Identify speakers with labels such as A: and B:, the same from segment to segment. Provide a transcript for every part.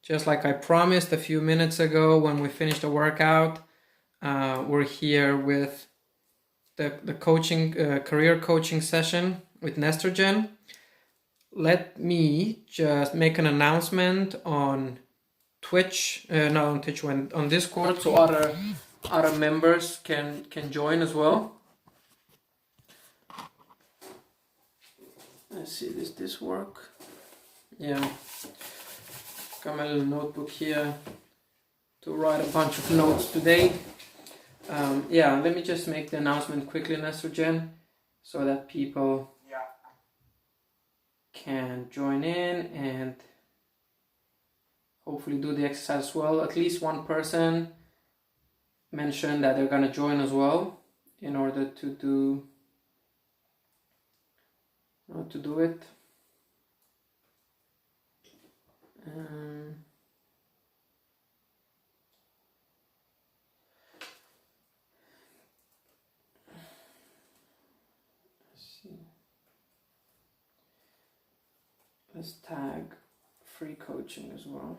A: Just like I promised a few minutes ago when we finished the workout, we're here with the coaching, career coaching session with Nestergen. Let me just make an announcement on Twitch, not on Twitch, on Discord, so other members can join as well. Let's see, does this work? Yeah. Got my little notebook here to write a bunch of notes today. Yeah, let me just make the announcement quickly, Nestergen, so that people can join in and hopefully do the exercise as well. At least one person mentioned that they're gonna join as well in order to do it. Let's tag free coaching as well.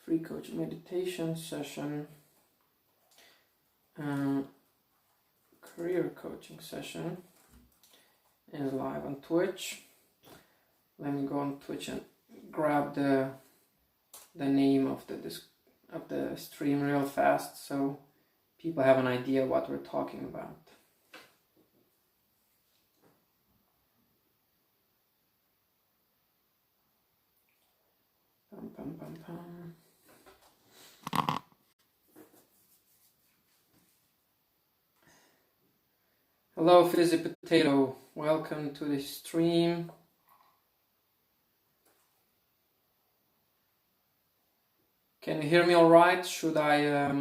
A: Free coaching meditation session, career coaching session is live on Twitch. Let me go on Twitch and grab the name of the stream real fast so people have an idea what we're talking about. Pum, pum, pum. Hello, Fizzy Potato. Welcome to the stream. Can you hear me all right? Should I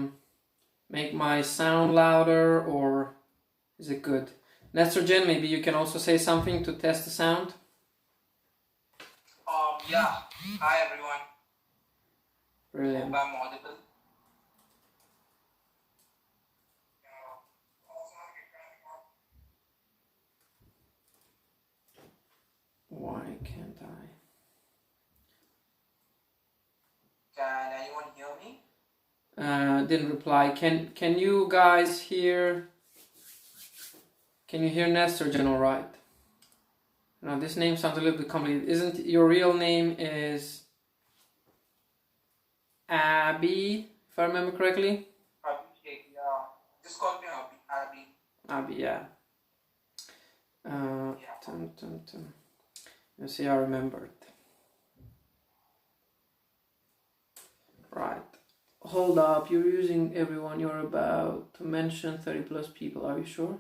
A: make my sound louder or is it good? Nestergen, maybe you can also say something to test the sound.
B: Yeah. Hi, everyone.
A: Brilliant.
B: Hope I'm audible.
A: Why can't I?
B: Can anyone hear me?
A: Didn't reply. Can you guys hear? Can you hear Nestergen all right? Now this name sounds a little bit complicated. Isn't your real name is Abby, if I remember correctly?
B: Abhi, yeah. Just call me Abhi.
A: Abby, yeah.
B: Yeah.
A: Let's see, I remembered. Right. Hold up, you're using everyone. You're about to mention 30 plus people. Are you sure?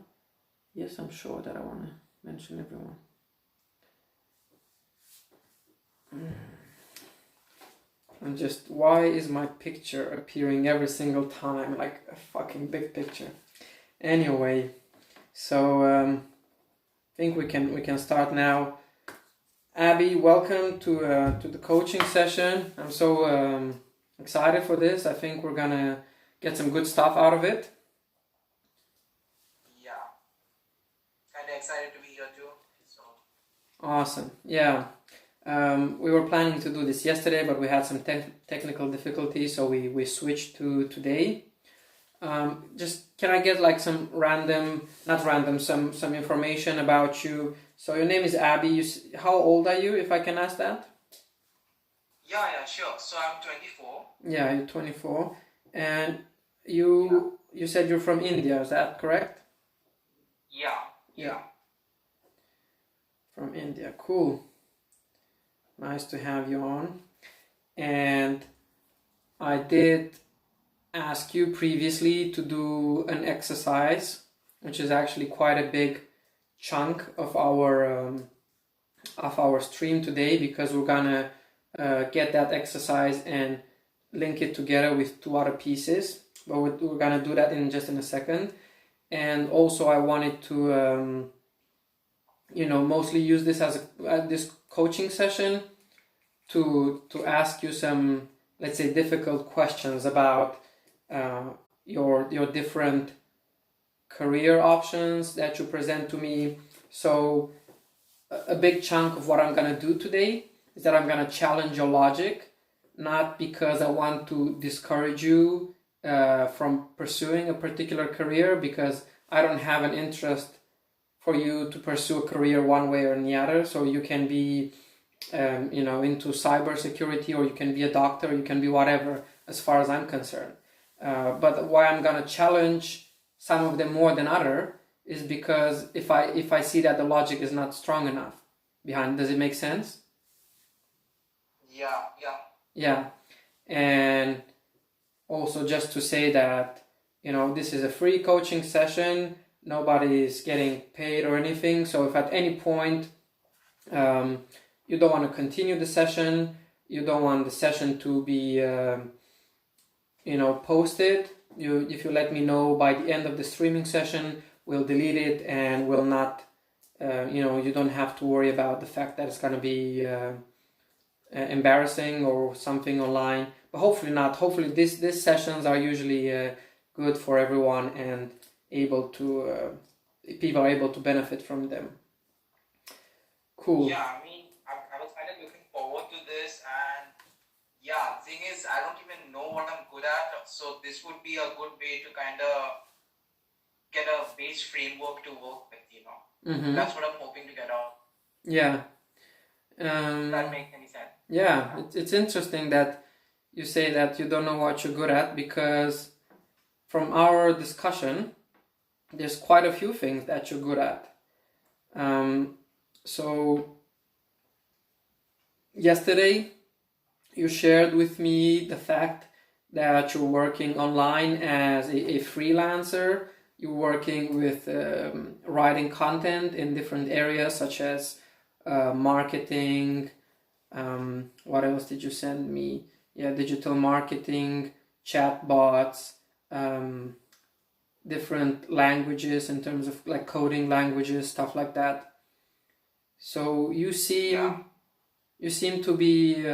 A: Yes, I'm sure that I want to mention everyone. And just, why is my picture appearing every single time like a fucking big picture? Anyway, so I think we can start now. Abby, welcome to the coaching session. I'm so excited for this. I think we're gonna get some good stuff out of it.
B: Yeah. Kinda excited to be here too. So.
A: Awesome. Yeah. We were planning to do this yesterday, but we had some technical difficulties, so we switched to today. Just can I get like some some information about you? So your name is Abby. How old are you, if I can ask that?
B: Yeah, sure. So I'm 24.
A: Yeah, you're 24, and you said you're from India. Is that correct?
B: Yeah.
A: From India. Cool. Nice to have you on. And I did ask you previously to do an exercise, which is actually quite a big chunk of our stream today, because we're gonna get that exercise and link it together with two other pieces. But we're gonna do that in a second. And also I wanted to mostly use this as this coaching session to ask you some, let's say, difficult questions about your different career options that you present to me. So a big chunk of what I'm gonna do today is that I'm going to challenge your logic, not because I want to discourage you from pursuing a particular career, because I don't have an interest for you to pursue a career one way or the other. So you can be into cybersecurity, or you can be a doctor, you can be whatever, as far as I'm concerned. But why I'm gonna challenge some of them more than other is because if I see that the logic is not strong enough behind. Does it make sense?
B: Yeah.
A: Yeah. And also, just to say that, this is a free coaching session. Nobody is getting paid or anything. So if at any point you don't want to continue the session, you don't want the session to be posted, if you let me know by the end of the streaming session, we'll delete it, and we'll not you don't have to worry about the fact that it's going to be embarrassing or something online. But hopefully not. Hopefully these sessions are usually good for everyone, and people are able to benefit from them. Cool.
B: Yeah, I mean, I was kind of looking forward to this, and yeah, the thing is, I don't even know what I'm good at, so this would be a good way to kind of get a base framework to work with,
A: Mm-hmm.
B: That's what I'm hoping to get out.
A: Yeah.
B: If that makes any sense.
A: Yeah, it's interesting that you say that you don't know what you're good at, because from our discussion, there's quite a few things that you're good at. So yesterday you shared with me the fact that you're working online as a freelancer. You're working with writing content in different areas, such as marketing. What else did you send me? Yeah, digital marketing, chatbots, different languages in terms of like coding languages, stuff like that. So you seem to be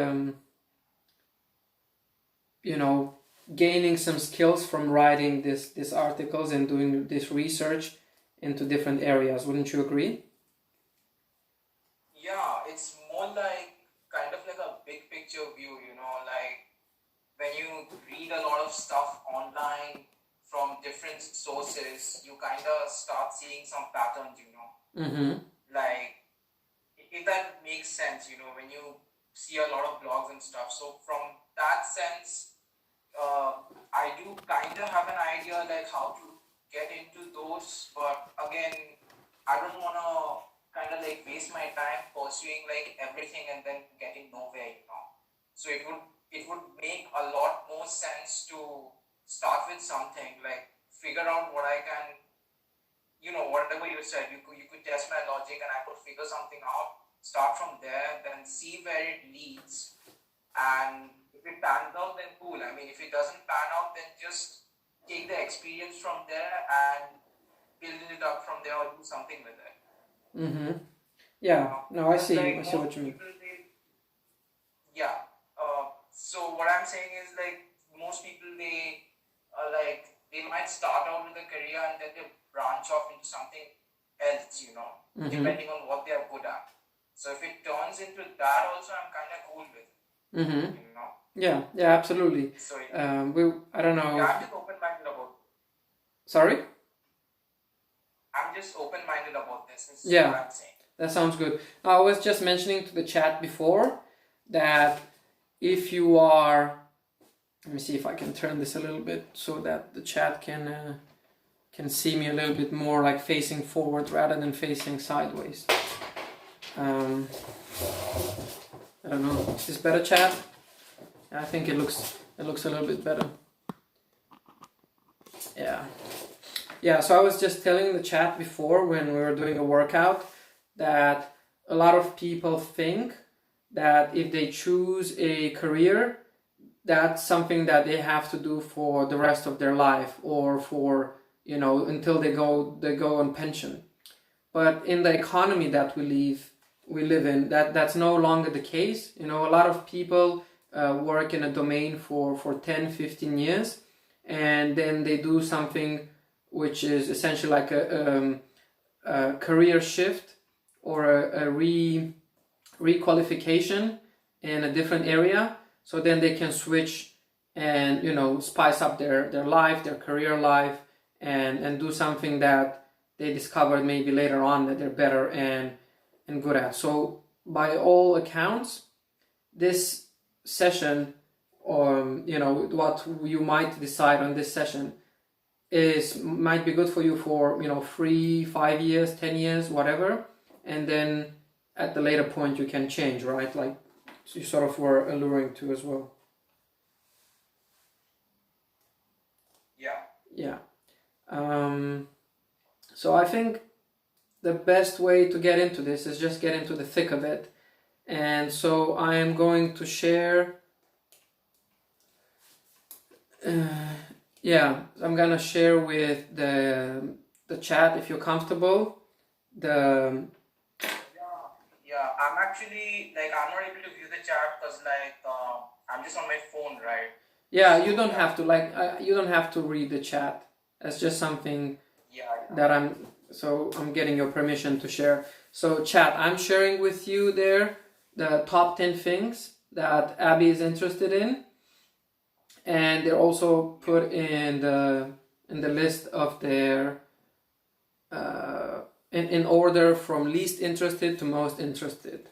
A: gaining some skills from writing these articles and doing this research into different areas. Wouldn't you agree?
B: Yeah, it's more like kind of like a big picture view, like when you read a lot of stuff online from different sources, you kind of start seeing some patterns,
A: Mm-hmm.
B: like if that makes sense, when you see a lot of blogs and stuff. So from that sense, I do kind of have an idea like how to get into those, but again, I don't want to kind of like waste my time pursuing like everything and then getting nowhere, So it would make a lot more sense to start with something, like figure out what I can, whatever you said, you could test my logic and I could figure something out, start from there, then see where it leads, and if it pans out, then cool. I mean, if it doesn't pan out, then just take the experience from there and build it up from there, or do something with it.
A: Mm-hmm. Yeah. No, I see.
B: Like
A: I see what you mean.
B: So what I'm saying is like most people they might start out with a career and then they branch off into something else,
A: Mm-hmm.
B: depending on what they are good at. So if it turns into that, also I'm kind of cool with it.
A: Mm-hmm. Yeah, absolutely.
B: So
A: I don't know.
B: Yeah, I'm just open-minded about it.
A: Sorry?
B: I'm just open-minded about this. This is
A: Yeah.
B: what I'm saying.
A: That sounds good. I was just mentioning to the chat before that if you are, let me see if I can turn this a little bit so that the chat can see me a little bit more, like facing forward rather than facing sideways. I don't know. Is this better, chat? I think it looks a little bit better. Yeah. So I was just telling the chat before when we were doing a workout that a lot of people think that if they choose a career, that's something that they have to do for the rest of their life, or for until they go on pension. But in the economy that we live in, that's no longer the case. A lot of people work in a domain for 10, 15 years, and then they do something which is essentially like a career shift or a requalification, in a different area, so then they can switch and, you know, spice up their life, their career life, and do something that they discovered maybe later on that they're better and good at. So by all accounts, this session, or you know, what you might decide on this session might be good for you for, you know, 3, 5 years, 10 years, whatever, and then at the later point you can change, right? Like you sort of were alluring to as well. Yeah. So I think the best way to get into this is just get into the thick of it. And so I am going to share, I'm gonna share with the chat, if you're comfortable,
B: I'm actually like, I'm not able to view the chat because like I'm just on my phone, right?
A: Yeah, you don't have to you don't have to read the chat. That's just something that I'm getting your permission to share. So chat, I'm sharing with you there the top 10 things that Abby is interested in, and they're also put in the list of their in order from least interested to most interested.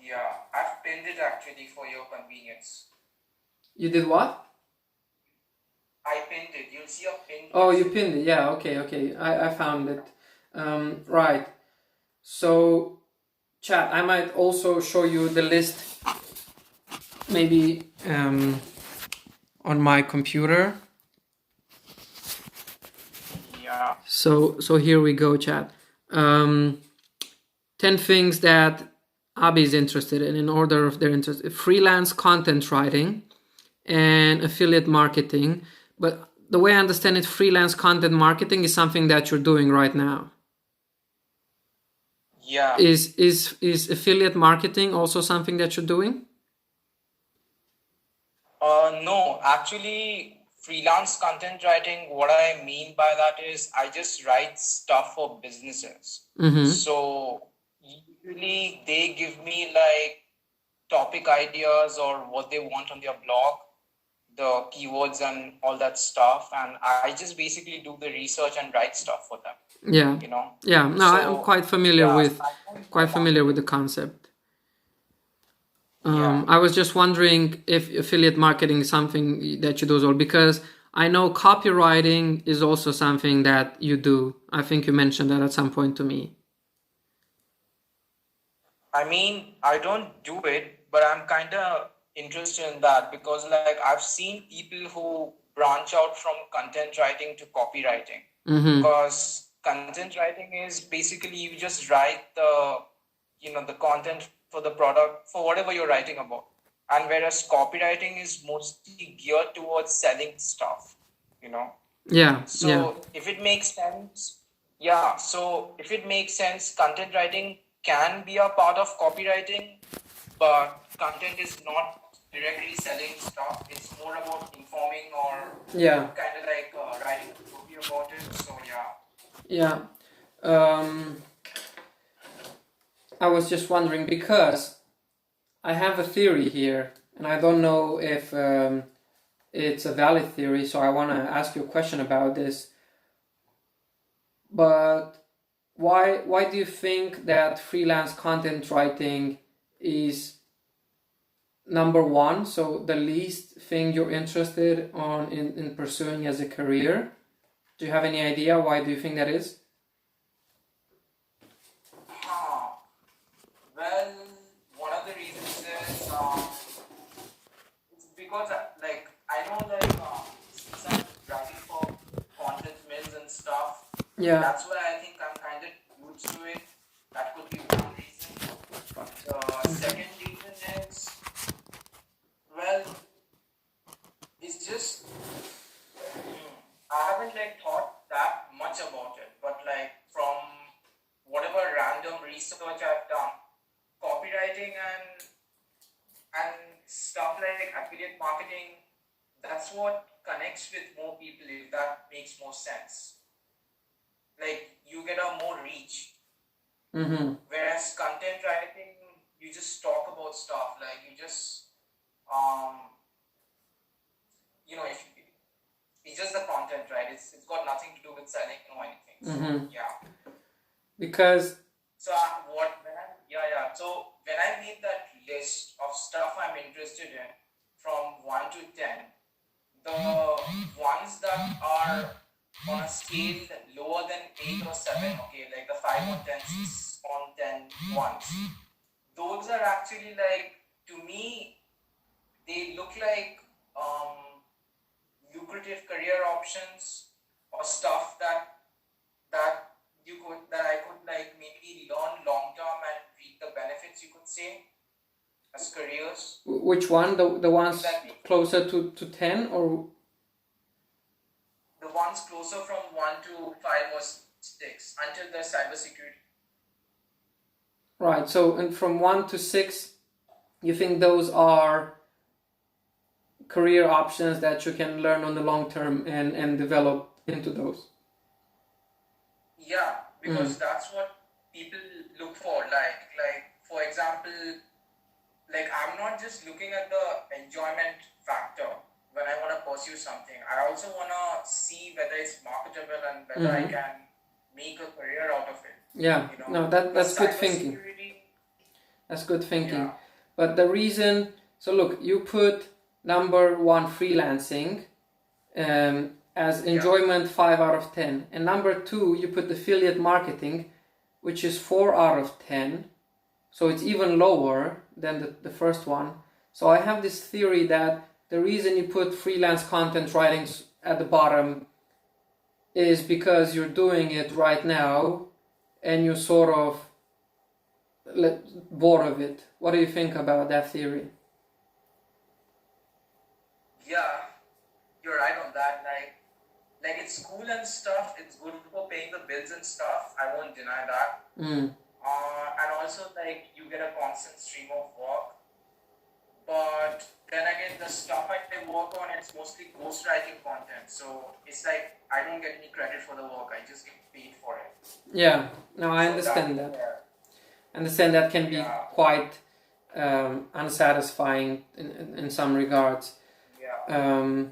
B: Yeah, I've pinned it actually for your convenience.
A: You did what?
B: I pinned it. You'll see a pinned.
A: Oh, you pinned it. Yeah, okay. I found it. Right. So, chat, I might also show you the list maybe on my computer.
B: Yeah.
A: So here we go, chat. 10 things that Abby is interested in order of their interest: freelance content writing and affiliate marketing. But the way I understand it, freelance content marketing is something that you're doing right now.
B: Yeah.
A: Is affiliate marketing also something that you're doing?
B: No, actually, freelance content writing, what I mean by that is I just write stuff for businesses. So usually they give me like topic ideas or what they want on their blog, the keywords and all that stuff, and I just basically do the research and write stuff for them.
A: Yeah.
B: You know?
A: Yeah. No, I'm quite familiar with the concept. I was just wondering if affiliate marketing is something that you do as well, because I know copywriting is also something that you do. I think you mentioned that at some point to me.
B: I mean, I don't do it, but I'm kind of interested in that because, like, I've seen people who branch out from content writing to copywriting. Because content writing is basically you just write the content for the product, for whatever you're writing about. And whereas copywriting is mostly geared towards selling stuff, you know?
A: Yeah.
B: So if it makes sense, content writing can be a part of copywriting, but content is not directly selling stuff. It's more about informing or kind of like writing a movie about it. So
A: yeah. I was just wondering because I have a theory here, and I don't know if it's a valid theory, so I want to ask you a question about this. But why do you think that freelance content writing is number one, so the least thing you're interested in pursuing as a career? Do you have any idea why do you think that is?
B: Well, one of the reasons is it's because like I know like since I'm writing for content mills and stuff, that's why I think I'm kind of used to it. That could be one reason. The second reason is, well, it's just I haven't like thought that much about it, but like from whatever random research I've done, copywriting and stuff like affiliate marketing, that's what connects with more people, if that makes more sense. Like you get a more reach. Whereas content writing, you just talk about stuff, like you just um if it's just the content, right? It's got nothing to do with selling or anything. So yeah.
A: Because
B: So So when I made that list of stuff I'm interested in from 1 to 10, the ones that are on a scale lower than 8 or 7, okay, like the 5 on 10, 6 on 10 ones, those are actually like, to me, they look like lucrative career options or stuff that I could like maybe learn long term and reap the benefits, you could say, as careers.
A: which one? The ones closer to 10, or
B: the ones closer from 1 to 5 or 6 until the cybersecurity.
A: Right. So, and from 1 to 6, you think those are career options that you can learn on the long term and develop into those?
B: Yeah, because that's what people look for. Like for example, like I'm not just looking at the enjoyment factor when I want to pursue something. I also want to see whether it's marketable and whether I can make a career out of it.
A: Yeah, no, that's good thinking. That's good thinking.
B: Yeah.
A: But the reason, so look, you put number 1 freelancing as enjoyment 5 out of 10, and number 2 you put affiliate marketing, which is 4 out of 10. So it's even lower than the first one. So I have this theory that the reason you put freelance content writing at the bottom is because you're doing it right now and you're sort of bored of it. What do you think about that theory?
B: Yeah, you're right on that. Like it's cool and stuff. It's good for paying the bills and stuff. I won't deny that. And also, like, you get a constant stream of work. But then again, the stuff I work on, it's mostly ghostwriting content. So it's like I don't get any credit for the work. I just get paid for it.
A: Yeah, no, I understand that. I understand that can be quite unsatisfying in some regards.
B: Yeah.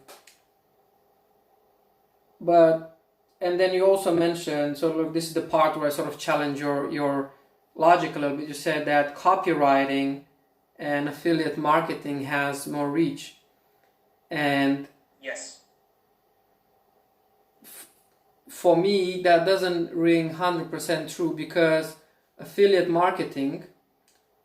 A: But, and then you also mentioned, so look, this is the part where I sort of challenge your logic a little bit. You said that copywriting and affiliate marketing has more reach. And
B: yes,
A: for me, that doesn't ring 100% true, because affiliate marketing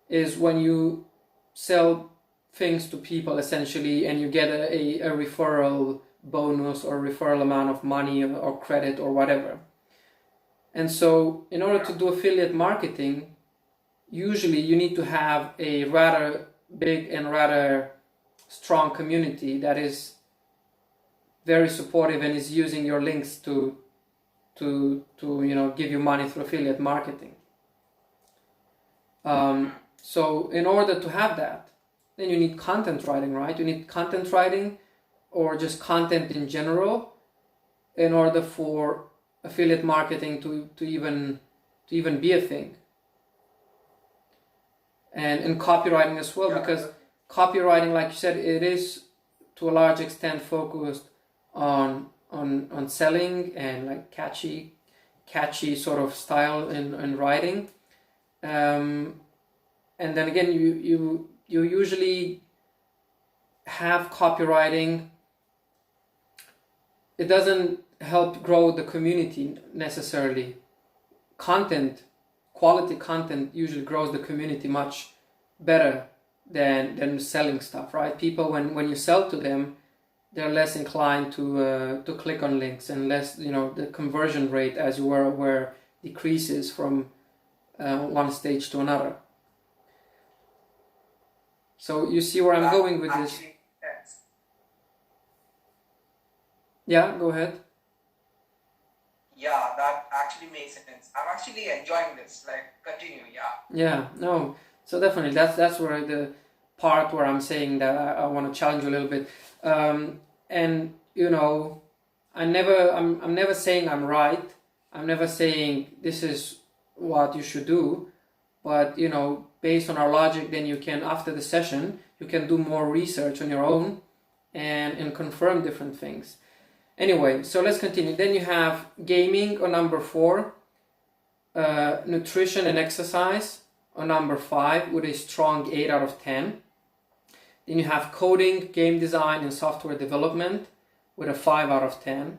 A: is when you sell things to people essentially and you get a referral bonus or referral amount of money or credit or whatever. And so in order to do affiliate marketing, usually you need to have a rather big and rather strong community that is very supportive and is using your links to give you money through affiliate marketing. So in order to have that, then you need content writing, right? You need content writing or just content in general in order for affiliate marketing to even be a thing. And in copywriting as well, because copywriting, like you said, it is to a large extent focused on selling and like catchy sort of style in writing. And then again, you usually have copywriting. It doesn't help grow the community necessarily. Quality content usually grows the community much better than selling stuff, right? People, when you sell to them, they're less inclined to click on links, and less, the conversion rate, as you were aware, decreases from one stage to another. So you see where I'm going with this? Yeah, go ahead.
B: Yeah, that actually makes sense. I'm actually enjoying this. Like, continue,
A: Yeah, no. So definitely, that's where the part where I'm saying that I want to challenge you a little bit. And I'm never saying I'm right. I'm never saying this is what you should do. But based on our logic, then you can, after the session, you can do more research on your own and confirm different things. Anyway, so let's continue. Then you have gaming on number 4, nutrition and exercise on number 5 with a strong 8 out of 10. Then you have coding, game design, and software development with a 5 out of 10.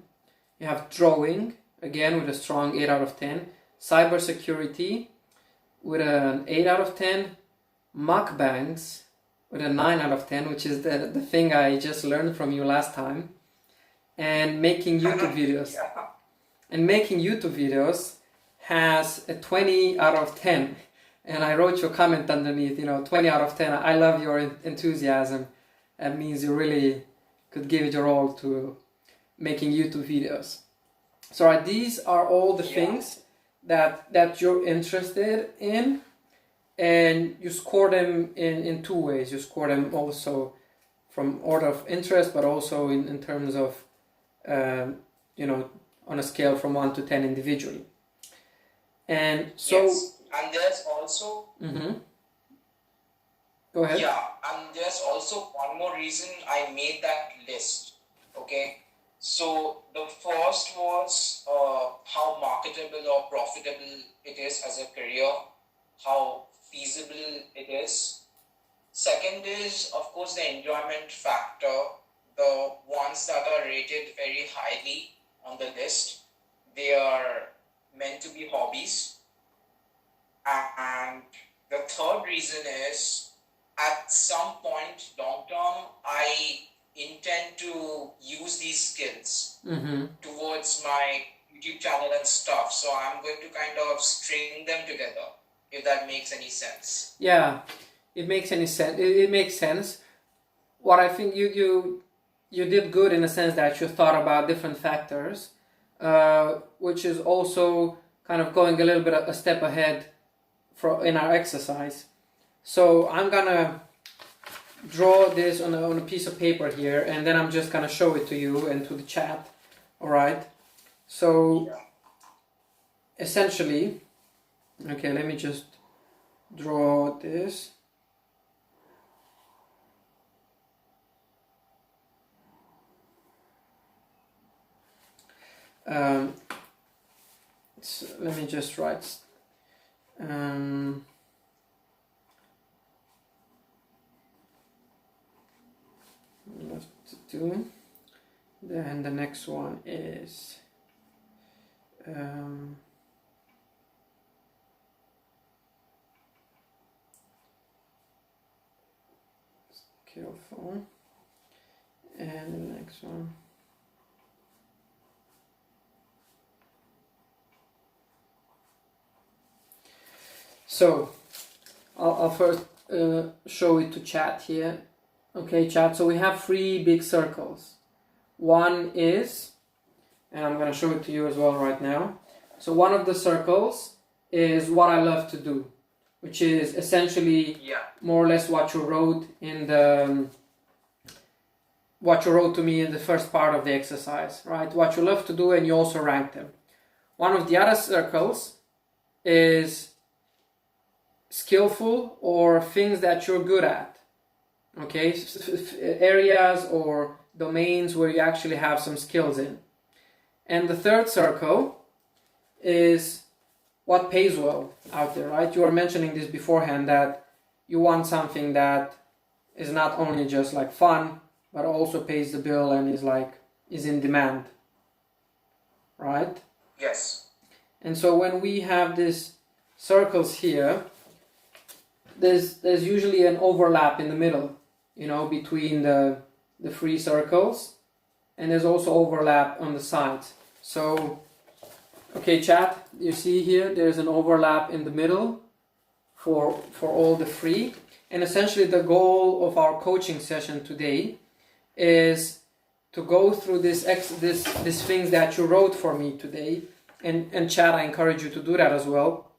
A: You have drawing, again with a strong 8 out of 10. Cybersecurity with an 8 out of 10. Mukbangs with a 9 out of 10, which is the thing I just learned from you last time. And making YouTube videos.
B: Yeah.
A: And making YouTube videos has a 20 out of 10. And I wrote your comment underneath, 20 out of 10. I love your enthusiasm. That means you really could give it your all to making YouTube videos. So these are all the things that you're interested in. And you score them in 2 ways. You score them also from order of interest, but also in terms of, on a scale from 1 to 10 individually. And so...
B: Yes. And there's also...
A: Mm-hmm. Go ahead.
B: Yeah, and there's also one more reason I made that list. Okay? So the first was how marketable or profitable it is as a career, how feasible it is. Second is, of course, the enjoyment factor. The ones that are rated very highly on the list, they are meant to be hobbies. And the third reason is, at some point, long term, I intend to use these skills towards my YouTube channel and stuff. So I'm going to kind of string them together, if that makes any sense.
A: Yeah, it makes any sense. It makes sense. What I think you did good in the sense that you thought about different factors, which is also kind of going a little bit a step ahead in our exercise. So I'm gonna draw this on a piece of paper here, and then I'm just gonna show it to you and to the chat. All right. So essentially, okay, let me just draw this. So let me just write. What to do? Then the next one is skillful, and the next one. So I'll first show it to chat here. Okay, chat. So we have 3 big circles. One is, and I'm going to show it to you as well right now. So one of the circles is what I love to do, which is essentially more or less what you wrote to me in the first part of the exercise, right? What you love to do, and you also rank them. One of the other circles is skillful, or things that you're good at. Okay, areas or domains where you actually have some skills in. And the third circle is what pays well out there, right? You were mentioning this beforehand, that you want something that is not only just like fun, but also pays the bill and is in demand, right?
B: Yes.
A: And so when we have these circles here, there's usually an overlap in the middle, between the 3 circles, and there's also overlap on the sides. So, okay, chat, you see here, there's an overlap in the middle for all the 3. And essentially the goal of our coaching session today is to go through these things that you wrote for me today. And chat, I encourage you to do that as well.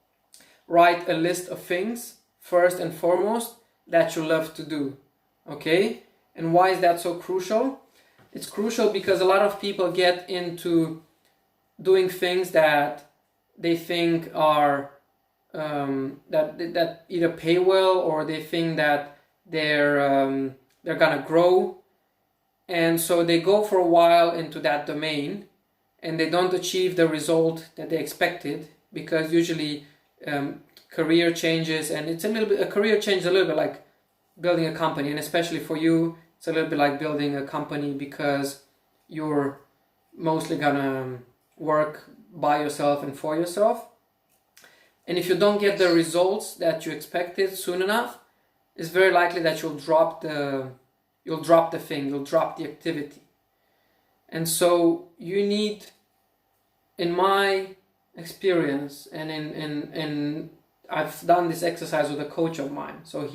A: Write a list of things, first and foremost, that you love to do. Okay? And why is that so crucial? It's crucial because a lot of people get into doing things that they think are that either pay well, or they think that they're gonna grow, and so they go for a while into that domain, and they don't achieve the result that they expected, because usually career changes, and it's a career change is a little bit like building a company, and especially for you, it's a little bit like building a company, because you're mostly gonna work by yourself and for yourself. And if you don't get the results that you expected soon enough, it's very likely that you'll drop the activity. And so you need, in my experience, and I've done this exercise with a coach of mine. So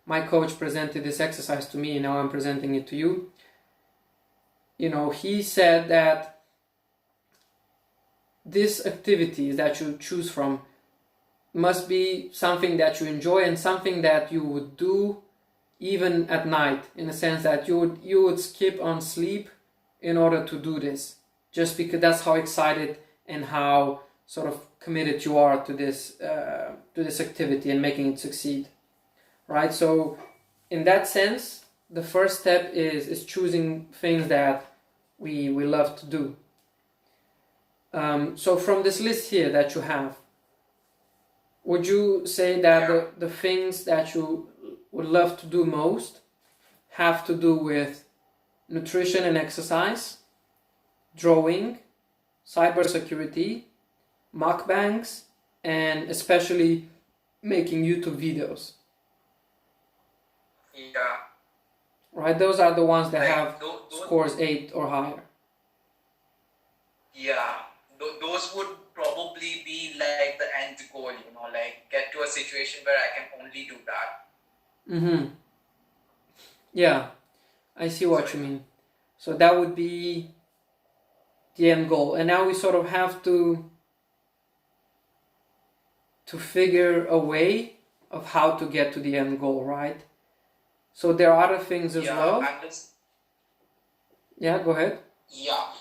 A: my coach presented this exercise to me, and now I'm presenting it to you. He said that this activity that you choose from must be something that you enjoy, and something that you would do even at night, in the sense that you would skip on sleep in order to do this, just because that's how excited and how sort of committed you are to this activity and making it succeed, right? So in that sense, the first step is choosing things that we love to do. So from this list here that you have, would you say that the things that you would love to do most have to do with nutrition and exercise, drawing, cybersecurity, mukbangs, and especially making YouTube videos?
B: Yeah.
A: Right, those are the ones that
B: Like
A: have scores 8 or higher.
B: Yeah, those would probably be like the end goal, like get to a situation where I can only do that.
A: Mm-hmm. Yeah, I see what you mean. So that would be the end goal. And now we sort of have to figure a way of how to get to the end goal, right? So there are other things as well. Yeah, go ahead.
B: Yeah.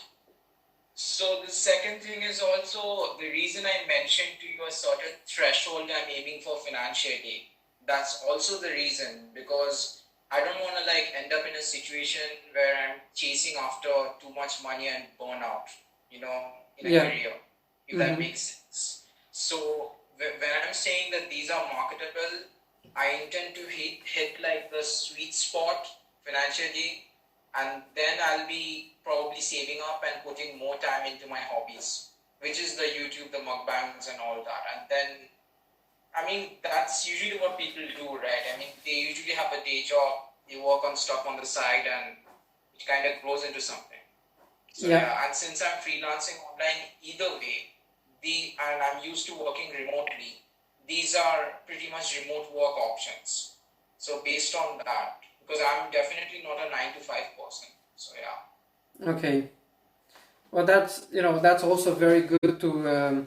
B: So the second thing is also the reason I mentioned to you a certain threshold I'm aiming for financially. That's also the reason, because I don't want to end up in a situation where I'm chasing after too much money and burn out, in a career, if that makes sense. So when I'm saying that these are marketable, I intend to hit like the sweet spot financially, and then I'll be probably saving up and putting more time into my hobbies, which is the YouTube, the mukbangs and all that. And then, that's usually what people do, right? They usually have a day job, they work on stuff on the side, and it kind of grows into something. So and since I'm freelancing online either way, and I'm used to working remotely, these are pretty much remote work options. So based on that, because I'm definitely not a 9 to 5 person. So yeah.
A: Okay. Well, that's also very good to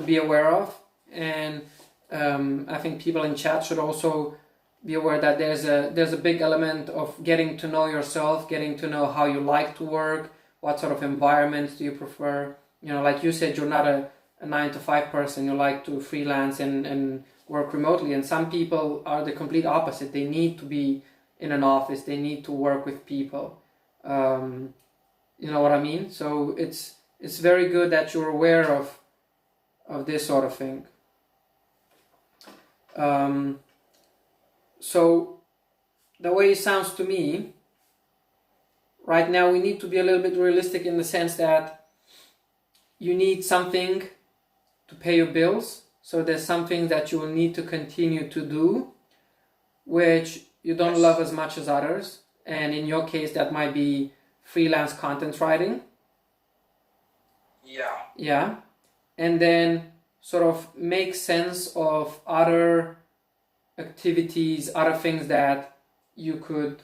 A: be aware of, and I think people in chat should also be aware that there's a big element of getting to know yourself, getting to know how you like to work, what sort of environments do you prefer. Like you said, you're not a 9 to 5 person. You like to freelance and work remotely, and some people are the complete opposite. They need to be in an office, they need to work with people. You know what I mean? So it's very good that you're aware of this sort of thing. So the way it sounds to me right now, we need to be a little bit realistic in the sense that you need something to pay your bills. So there's something that you will need to continue to do, which you don't love as much as others. And in your case, that might be freelance content writing.
B: Yeah.
A: Yeah. And then sort of make sense of other activities, other things that you could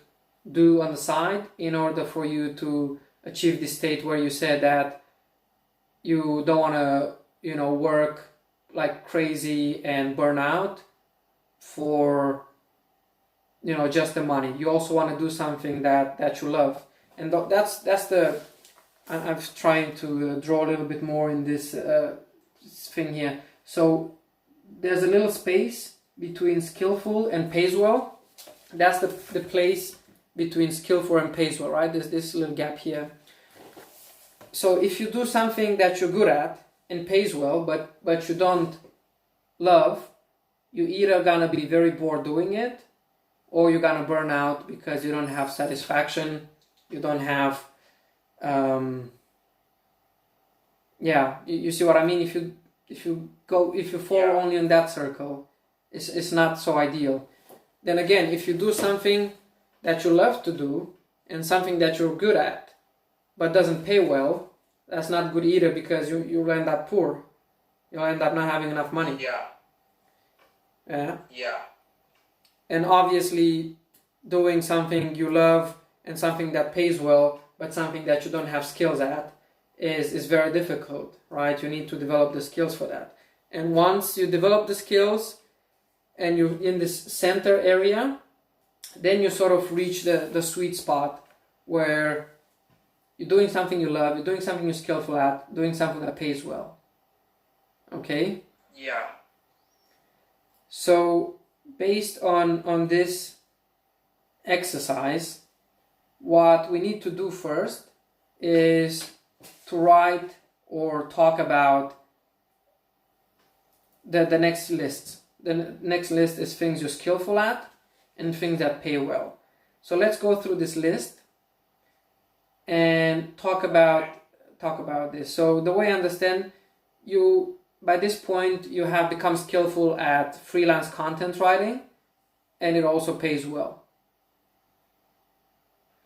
A: do on the side in order for you to achieve the state where you said that you don't want to, work like crazy and burn out for, just the money. You also want to do something that you love. And that's the, I'm trying to draw a little bit more in this thing here. So there's a little space between skillful and pays well. That's the place between skillful and pays well, right? There's this little gap here. So if you do something that you're good at and pays well, but you don't love, you're either gonna be very bored doing it, or you're gonna burn out because you don't have satisfaction, you don't have, you see what I mean? If you fall only in that circle, it's not so ideal. Then again, if you do something that you love to do and something that you're good at, but doesn't pay well, that's not good either, because you'll end up poor. You'll end up not having enough money. Yeah. And obviously, doing something you love and something that pays well, but something that you don't have skills at, is very difficult, right? You need to develop the skills for that. And once you develop the skills and you're in this center area, then you sort of reach the sweet spot where you're doing something you love, you're doing something you're skillful at, doing something that pays well. Okay?
B: Yeah.
A: So, based on this exercise, what we need to do first is to write or talk about the next list. The next list is things you're skillful at and things that pay well. So let's go through this list and talk about this. So the way I understand, you by this point you have become skillful at freelance content writing, and it also pays well.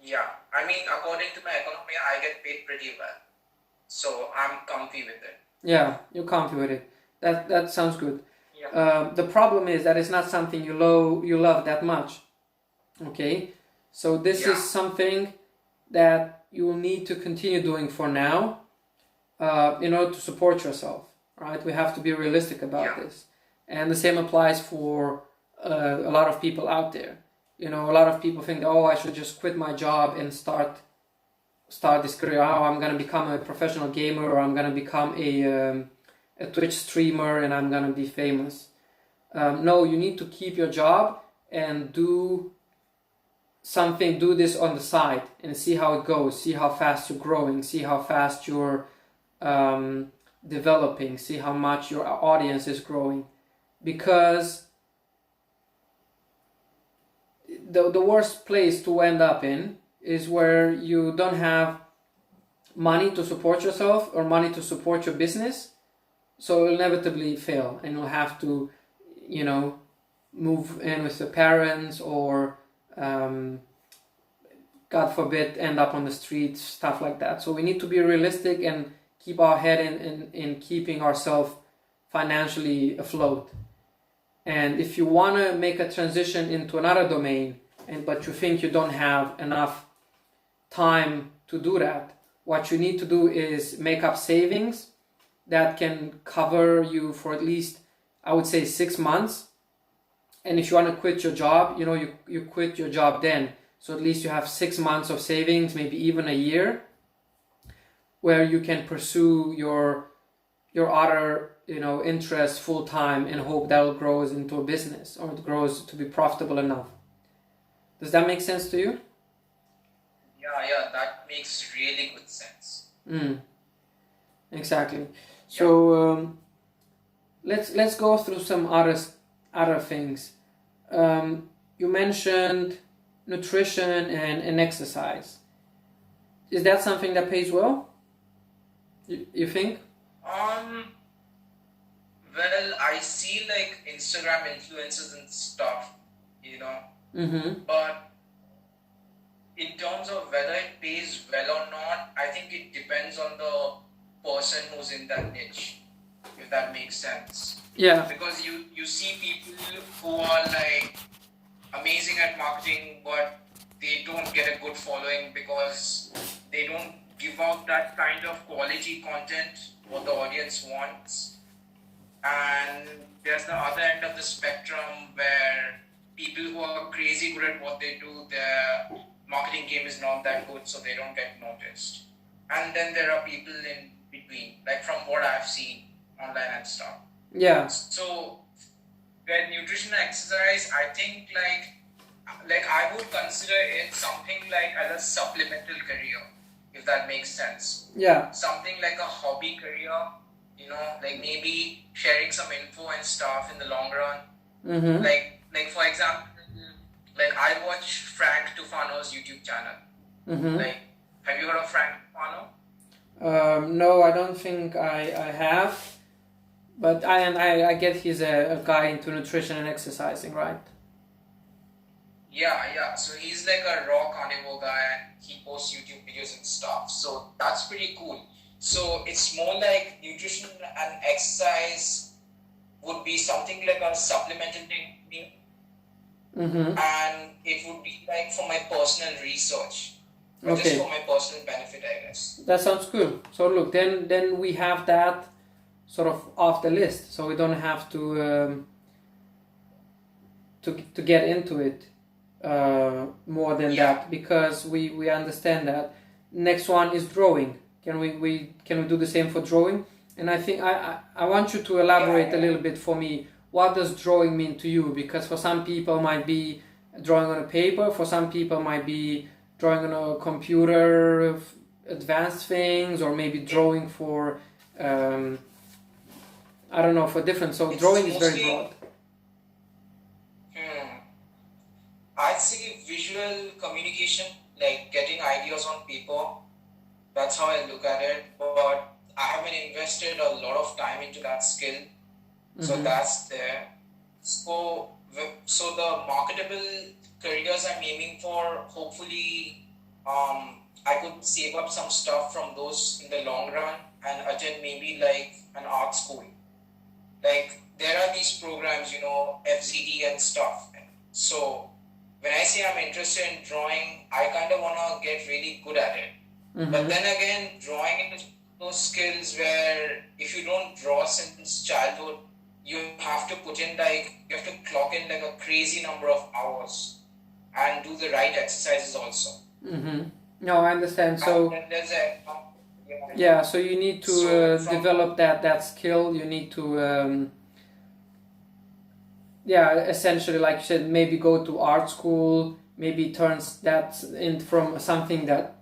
B: Yeah, I mean, according to my economy, I get paid pretty well, so I'm comfy with it.
A: Yeah, you're comfy with it. That sounds good.
B: Yeah.
A: The problem is that it's not something you love that much. Okay, so this is something that you will need to continue doing for now, in order to support yourself. Right? We have to be realistic about this, and the same applies for a lot of people out there. You know, a lot of people think, oh, I should just quit my job and start this career. Oh, I'm gonna become a professional gamer, or I'm gonna become a Twitch streamer, and I'm gonna be famous. No, you need to keep your job and do something. Do this on the side and see how it goes. See how fast you're growing. See how fast you're developing. See how much your audience is growing. Because the worst place to end up in is where you don't have money to support yourself or money to support your business, so you'll inevitably fail, and you'll have to, move in with your parents, or God forbid, end up on the streets, stuff like that. So we need to be realistic and keep our head in keeping ourselves financially afloat. And if you want to make a transition into another domain, but you think you don't have enough time to do that, what you need to do is make up savings that can cover you for at least, I would say, 6 months. And if you want to quit your job, you quit your job then. So at least you have 6 months of savings, maybe even a year, where you can pursue your other interests full time and hope that it grows into a business, or it grows to be profitable enough. Does that make sense to you?
B: Yeah, that makes really good sense.
A: Exactly. So let's go through some other things. You mentioned nutrition and exercise. Is that something that pays well? You think?
B: Well, I see like Instagram influencers and stuff, but in terms of whether it pays well or not, I think it depends on the person who's in that niche, if that makes sense.
A: Yeah.
B: Because you see people who are like amazing at marketing, but they don't get a good following because they don't give out that kind of quality content what the audience wants. And there's the other end of the spectrum where people who are crazy good at what they do, their marketing game is not that good, so they don't get noticed. And then there are people in between, like from what I've seen online and stuff.
A: Yeah.
B: So with nutrition and exercise, I think like I would consider it something like as a supplemental career, if that makes sense.
A: Yeah.
B: Something like a hobby career, like maybe sharing some info and stuff in the long run.
A: Mm-hmm.
B: Like for example, like I watch Frank Tufano's YouTube channel.
A: Mm-hmm.
B: Like, have you heard of Frank Tufano?
A: No, I don't think I have. But I get he's a guy into nutrition and exercising, right?
B: Yeah. So he's like a raw carnivore guy and he posts YouTube videos and stuff. So that's pretty cool. So it's more like nutrition and exercise would be something like a supplemental thing.
A: Mm-hmm.
B: And it would be like for my personal research. Or
A: Okay.
B: just for my personal benefit, I guess.
A: That sounds cool. So look, then we have that sort of off the list, so we don't have to get into it more than that, because we understand that. Next one is drawing. Can we do the same for drawing? And I think I want you to elaborate a little bit for me. What does drawing mean to you? Because for some people might be drawing on a paper, for some people might be drawing on a computer, advanced things, or maybe drawing for I don't know, for different. So
B: It's
A: drawing is very
B: mostly-
A: broad.
B: I'd say visual communication, like getting ideas on paper. That's how I look at it. But I haven't invested a lot of time into that skill. So
A: Mhm.
B: that's there. So the marketable careers I'm aiming for, hopefully, I could save up some stuff from those in the long run and attend maybe like an art school. Like there are these programs, FZD and stuff. So when I say I'm interested in drawing, I kind of want to get really good at it.
A: Mhm.
B: But then again, drawing is those skills where if you don't draw since childhood, you have to you have to clock in like a crazy number of hours and do the right exercises also.
A: Mm-hmm. No, I understand. So
B: And then there's a
A: yeah, so you need to
B: So from-
A: develop that skill. You need to essentially, like you said, maybe go to art school. Maybe turns that in from something that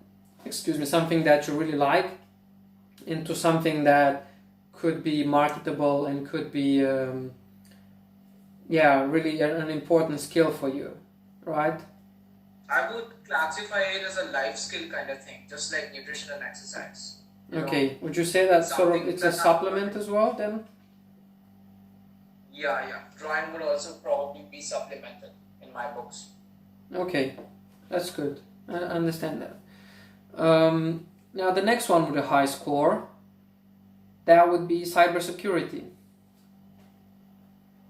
A: you really like into something that could be marketable and could be really an important skill for you, right?
B: I would classify it as a life skill kind of thing, just like nutrition and exercise.
A: Okay, would you say that sort of
B: something
A: it's a
B: that-
A: supplement as well then?
B: Yeah. Drawing would also probably be supplemental in my books.
A: Okay, that's good. I understand that. Now the next one with a high score, that would be cybersecurity.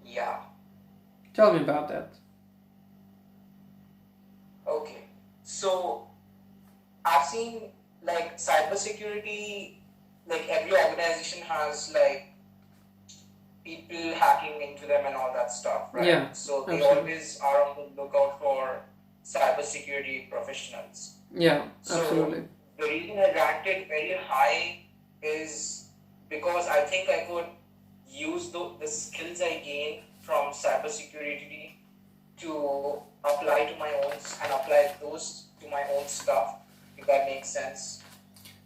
B: Yeah.
A: Tell me about that.
B: Okay. So I've seen like cybersecurity, like every organization has like people hacking into them and all that stuff, right?
A: Yeah,
B: So they
A: absolutely.
B: always are on the lookout for cybersecurity professionals.
A: Yeah,
B: So
A: absolutely.
B: the reason I ranked it very high is because I think I could use the skills I gained from cybersecurity to apply to my own and apply those to my own stuff, if that makes sense.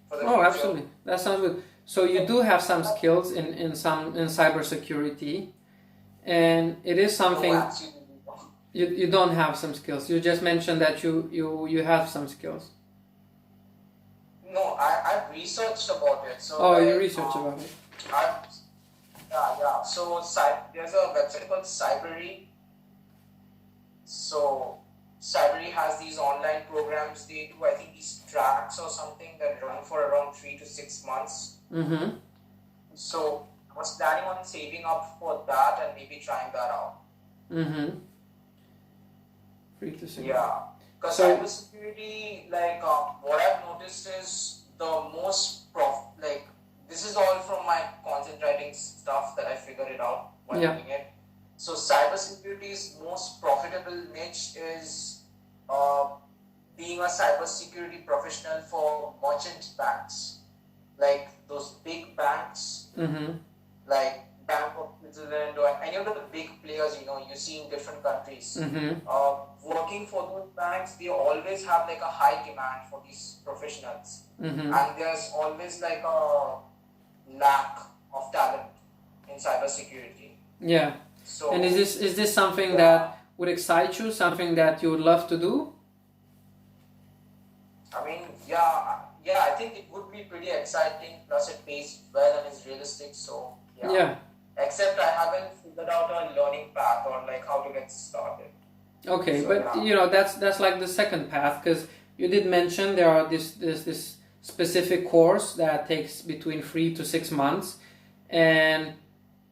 B: For the
A: Oh,
B: future.
A: absolutely. That sounds good. So you do have some skills in cybersecurity, and it is something
B: No, absolutely.
A: you don't have some skills. You just mentioned that you have some skills.
B: No, I've researched about it. So
A: Oh, you
B: like,
A: research about it.
B: Yeah. So there's a website called Cybery. So Cybery has these online programs. They do, I think, these tracks or something that run for around 3 to 6 months.
A: Mm-hmm.
B: So I was planning on saving up for that and maybe trying that out.
A: Mm-hmm. 3 to 6.
B: Yeah, because
A: So-
B: cybersecurity, like what I've noticed is the most this is all from my content writing stuff that I figured it out while
A: Yeah.
B: doing it. So cybersecurity's most profitable niche is being a cybersecurity professional for merchant banks, like those big banks
A: Mm-hmm.
B: like Bank of Switzerland or any of the big players, you see in different countries.
A: Mm-hmm.
B: Working for those banks, they always have like a high demand for these professionals.
A: Mm-hmm.
B: And there's always like a lack of talent in cybersecurity.
A: Yeah.
B: So,
A: and is this something that would excite you, something that you would love to do?
B: I mean, yeah, I think it would be pretty exciting, plus it pays well and is realistic, so
A: Yeah.
B: Except I haven't figured out a learning path or like how to get started.
A: Okay,
B: So,
A: but that's like the second path, because you did mention there are this specific course that takes between 3 to 6 months, and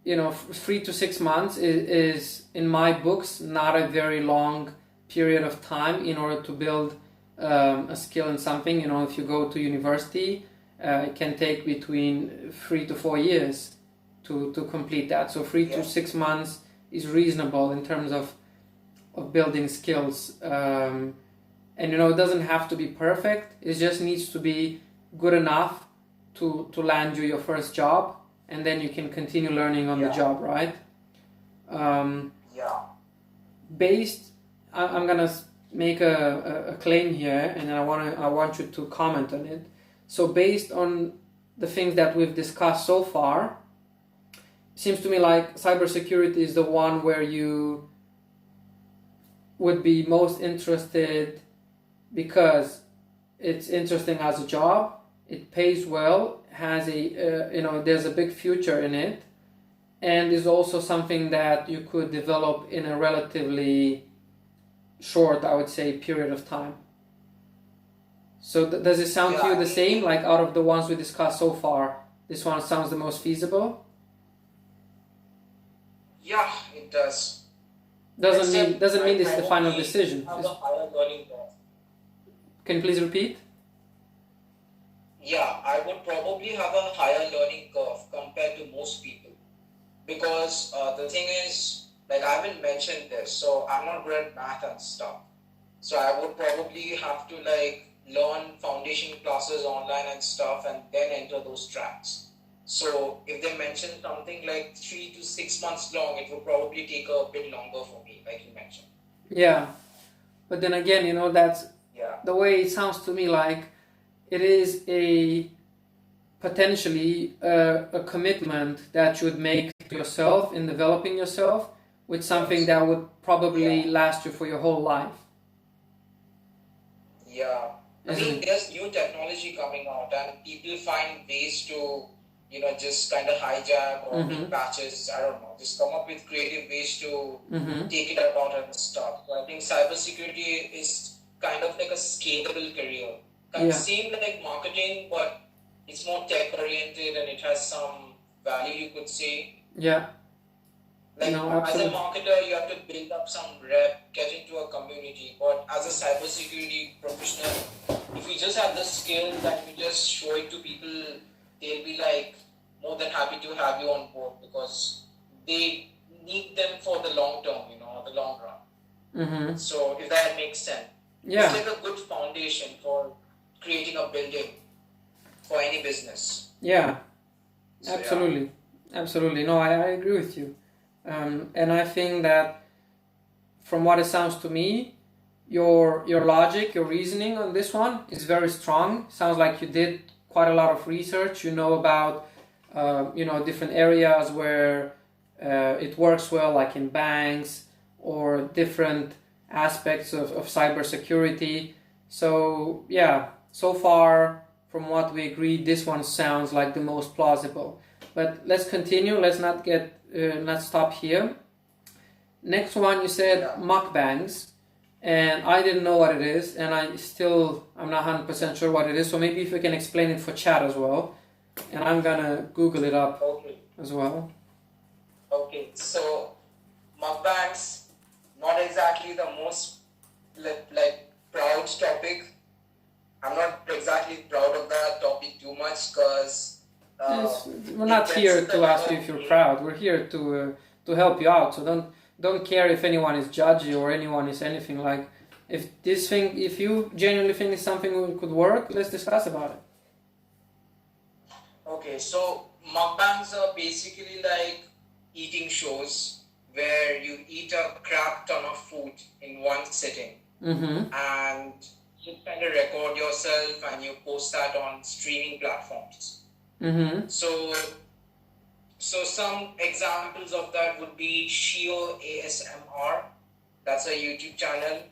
A: 3 to 6 months is in my books not a very long period of time in order to build a skill in something. If you go to university, it can take between 3 to 4 years to complete that. So 3 to 6 months is reasonable in terms of building skills. And it doesn't have to be perfect. It just needs to be good enough to land you your first job, and then you can continue learning on the job, right? I'm gonna make a claim here, and I want you to comment on it. So based on the things that we've discussed so far, it seems to me like cybersecurity is the one where you would be most interested because it's interesting as a job, it pays well, has there's a big future in it, and is also something that you could develop in a relatively short, I would say, period of time. So does it sound to you the same? Like out of the ones we discussed so far, this one sounds the most feasible?
B: Yeah, it does.
A: Doesn't mean this is the final decision.
B: Have a higher learning curve.
A: Can you please repeat?
B: Yeah, I would probably have a higher learning curve compared to most people, because the thing is, like I haven't mentioned this, so I'm not good at math and stuff. So I would probably have to like learn foundation classes online and stuff, and then enter those tracks. So if they mention something like 3 to 6 months long, it would probably take a bit longer for me, like you mentioned.
A: Yeah, but then again, that's the way it sounds to me, like it is a potentially a commitment that you would make to yourself in developing yourself with something that would probably last you for your whole life.
B: Yeah. I mean, there's new technology coming out, and people find ways to just kind of hijack or make patches, I don't know, just come up with creative ways to take it about and stuff. So I think cybersecurity is kind of like a scalable career. Kind of same like marketing, but it's more tech oriented and it has some value, you could say.
A: Yeah.
B: Like as a marketer, you have to build up some rep, get into a community. But as a cybersecurity professional, if you just have the skill that you just show it to people, they'll be like more than happy to have you on board, because they need them for the long term, the long run. So if that makes sense, it's like a good foundation for creating a building for any business.
A: Yeah, so, absolutely. No, I agree with you. And I think that from what it sounds to me, your logic, your reasoning on this one is very strong. Sounds like you did quite a lot of research. You know about different areas where it works well, like in banks or different aspects of cybersecurity. So yeah, so far from what we agreed, this one sounds like the most plausible. But let's continue. Let's stop here. Next one, you said mukbangs, and I didn't know what it is, and I'm not 100% sure what it is. So maybe if you can explain it for chat as well, and I'm gonna Google it up as well.
B: Okay, so mukbangs, not exactly the most like proud topic. I'm not exactly proud of that topic too much, because
A: we're not here to ask you if you're proud. We're here to help you out. So don't care if anyone is judgy or anyone is anything. Like if you genuinely think it's something that could work, let's discuss about it.
B: Okay, so mukbangs are basically like eating shows where you eat a crap ton of food in one sitting, and you kind of record yourself and you post that on streaming platforms. So some examples of that would be Shio ASMR. That's a YouTube channel.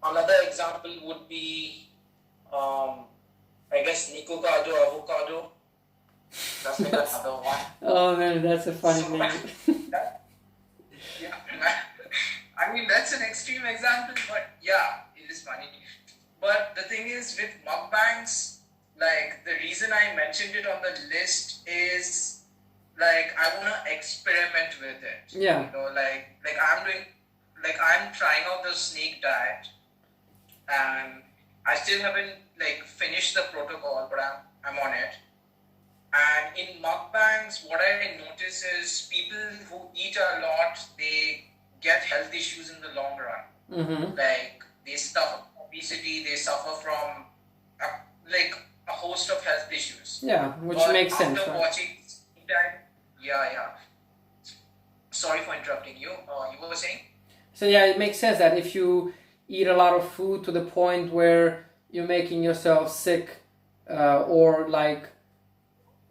B: Another example would be, I guess, Nikocado Avocado. That's like another one.
A: Oh man, that's a funny name.
B: Yeah, I mean, that's an extreme example, but yeah, it is funny. But the thing is, with mukbangs, like, the reason I mentioned it on the list is, like, I want to experiment with it.
A: Yeah.
B: You know, I'm trying out the snake diet, and I still haven't, like, finished the protocol, but I'm on it. And in mukbangs, what I notice is people who eat a lot, they get health issues in the long run. Like, they suffer from obesity, they suffer from a host of health issues.
A: Yeah, which
B: but
A: makes sense.
B: After
A: Right?
B: watching that, yeah. Sorry for interrupting you. You were saying?
A: So yeah, it makes sense that if you eat a lot of food to the point where you're making yourself sick, or like,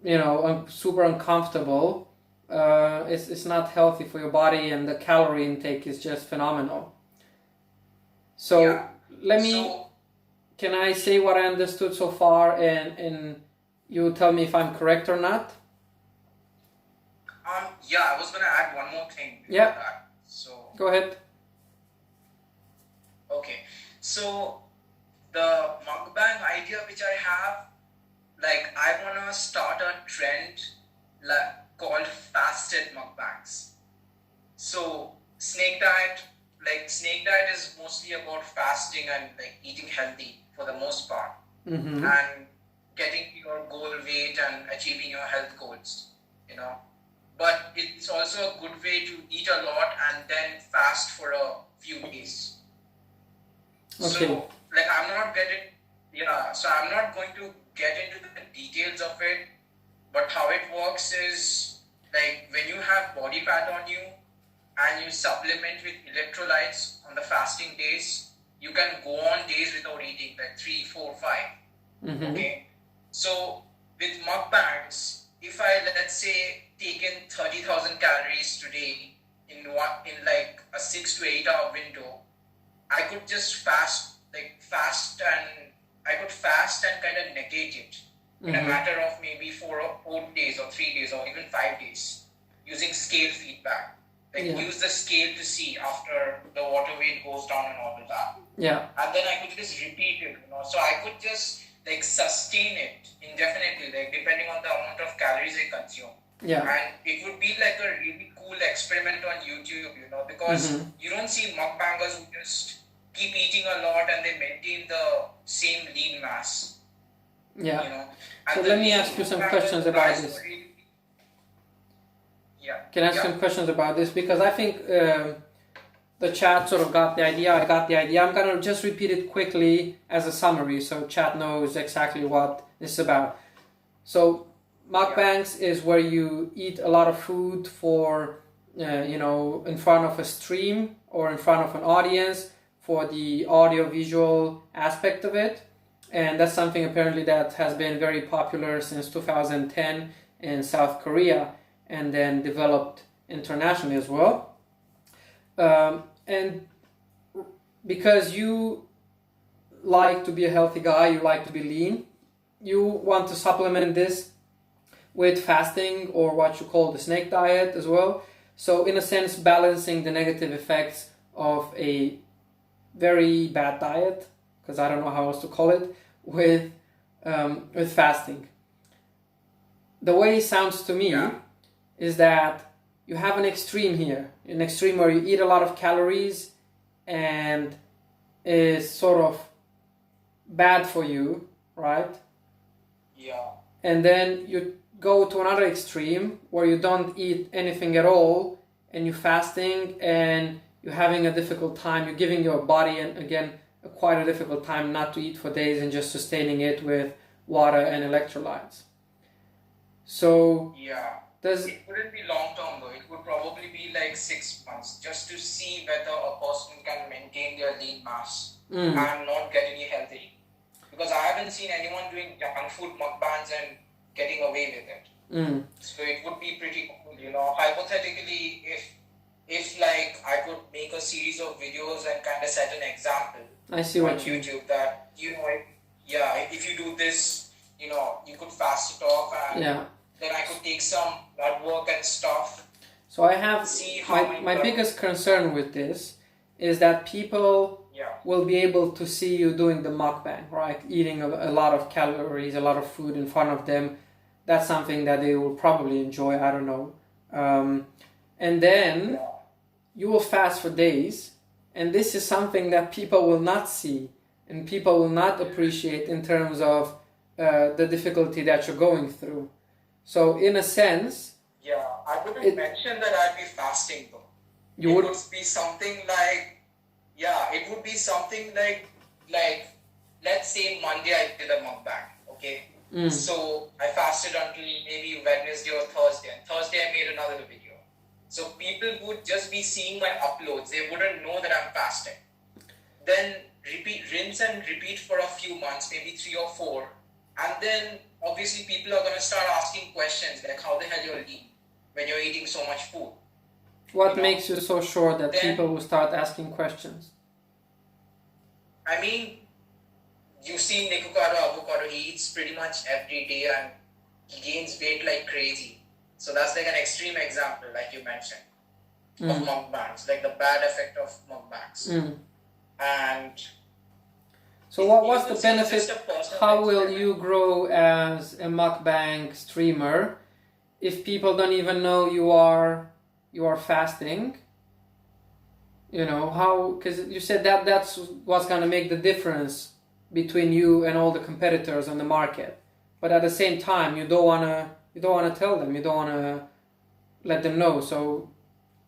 A: you know, super uncomfortable, it's not healthy for your body, and the calorie intake is just phenomenal. So can I say what I understood so far, and you tell me if I'm correct or not?
B: Yeah, I was gonna add one more thing.
A: Yeah.
B: That. So
A: go ahead.
B: Okay, so the mukbang idea which I have, like, I wanna start a trend called fasted mukbangs. So snake diet is mostly about fasting and like eating healthy for the most part, and getting your goal weight and achieving your health goals, you know. But it's also a good way to eat a lot and then fast for a few days.
A: Okay.
B: So, like, I'm not going to get into the details of it, but how it works is, like, when you have body fat on you and you supplement with electrolytes on the fasting days, you can go on days without eating, like 3, 4, 5. Okay. So with mukbangs, if I, let's say, take in 30,000 calories today in like a 6 to 8 hour window, I could just fast and kind of negate it in a matter of maybe 4 days or 3 days or even 5 days using scale feedback. Like, use the scale to see after the water weight goes down and all of that.
A: Yeah.
B: And then I could just repeat it, you know. So I could just like sustain it indefinitely, like depending on the amount of calories I consume.
A: Yeah.
B: And it would be like a really cool experiment on YouTube, you know, because you don't see mukbangers who just keep eating a lot and they maintain the same lean mass.
A: Yeah.
B: You know?
A: So let me ask you some questions about this. Can I ask some questions about this? Because I think the chat sort of got the idea. I got the idea. I'm going to just repeat it quickly as a summary so chat knows exactly what this is about. So mukbangs is where you eat a lot of food for, in front of a stream or in front of an audience for the audio-visual aspect of it. And that's something apparently that has been very popular since 2010 in South Korea, and then developed internationally as well. And because you like to be a healthy guy, you like to be lean, you want to supplement this with fasting or what you call the snake diet as well. So in a sense, balancing the negative effects of a very bad diet, because I don't know how else to call it, with fasting. The way it sounds to me is that you have an extreme here, an extreme where you eat a lot of calories and is sort of bad for you, right?
B: Yeah.
A: And then you go to another extreme where you don't eat anything at all and you're fasting and you're having a difficult time. You're giving your body, and again, quite a difficult time not to eat for days and just sustaining it with water and electrolytes. So Does
B: it wouldn't be long term though. It would probably be like 6 months just to see whether a person can maintain their lean mass and not get any health issues. Because I haven't seen anyone doing junk food mukbangs and getting away with it. So it would be pretty cool, you know. Hypothetically, if like I could make a series of videos and kind of set an example
A: I see
B: on
A: what you
B: YouTube that, you know, if you do this, you know, you could fast it off and then I could take some blood work and stuff.
A: So I have my biggest concern with this is that people will be able to see you doing the mukbang, right? Eating a lot of calories, a lot of food in front of them. That's something that they will probably enjoy, I don't know. And then you will fast for days, and this is something that people will not see and people will not appreciate in terms of the difficulty that you're going through. So in a sense...
B: Yeah, I wouldn't mention that I'd be fasting though. It would be something like... Yeah, it would be something like let's say Monday I did a mukbang, okay? So I fasted until maybe Wednesday or Thursday, and Thursday I made another video. So people would just be seeing my uploads. They wouldn't know that I'm fasting. Then rinse and repeat for a few months, maybe 3 or 4. And then obviously people are going to start asking questions like how the hell you're eating when you're eating so much food.
A: What makes you so sure that people will start asking questions?
B: I mean, you see Nikocado Avocado, he eats pretty much every day and he gains weight like crazy. So that's like an extreme example, like you mentioned, of mukbangs, like the bad effect of mukbangs. And
A: so what's the benefit? How will you grow as a mukbang streamer if people don't even know you are fasting? You know, how, because you said that's what's going to make the difference between you and all the competitors on the market. But at the same time, you don't want to tell them, you don't want to let them know. So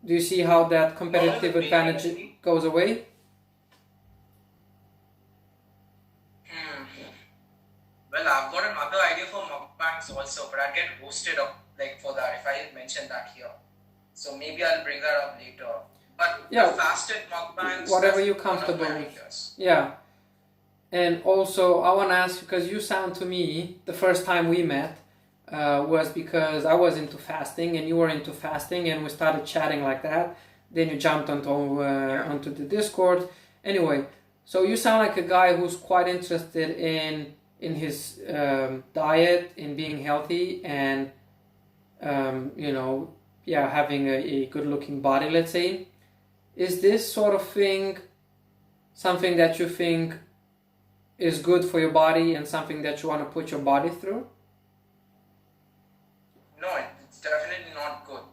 A: do you see how that competitive advantage goes away?
B: Well, I've got another idea for mukbangs also, but I'd get roasted up like for that if I mention that here. So maybe I'll bring that up later. But the fasted mukbangs,
A: whatever you're comfortable with. Yeah. And also, I want to ask you, because you sound to me, the first time we met was because I was into fasting and you were into fasting and we started chatting like that. Then you jumped onto the Discord. Anyway, so you sound like a guy who's quite interested in his diet, in being healthy and, having a good-looking body, let's say. Is this sort of thing something that you think is good for your body and something that you want to put your body through?
B: No, it's definitely not good.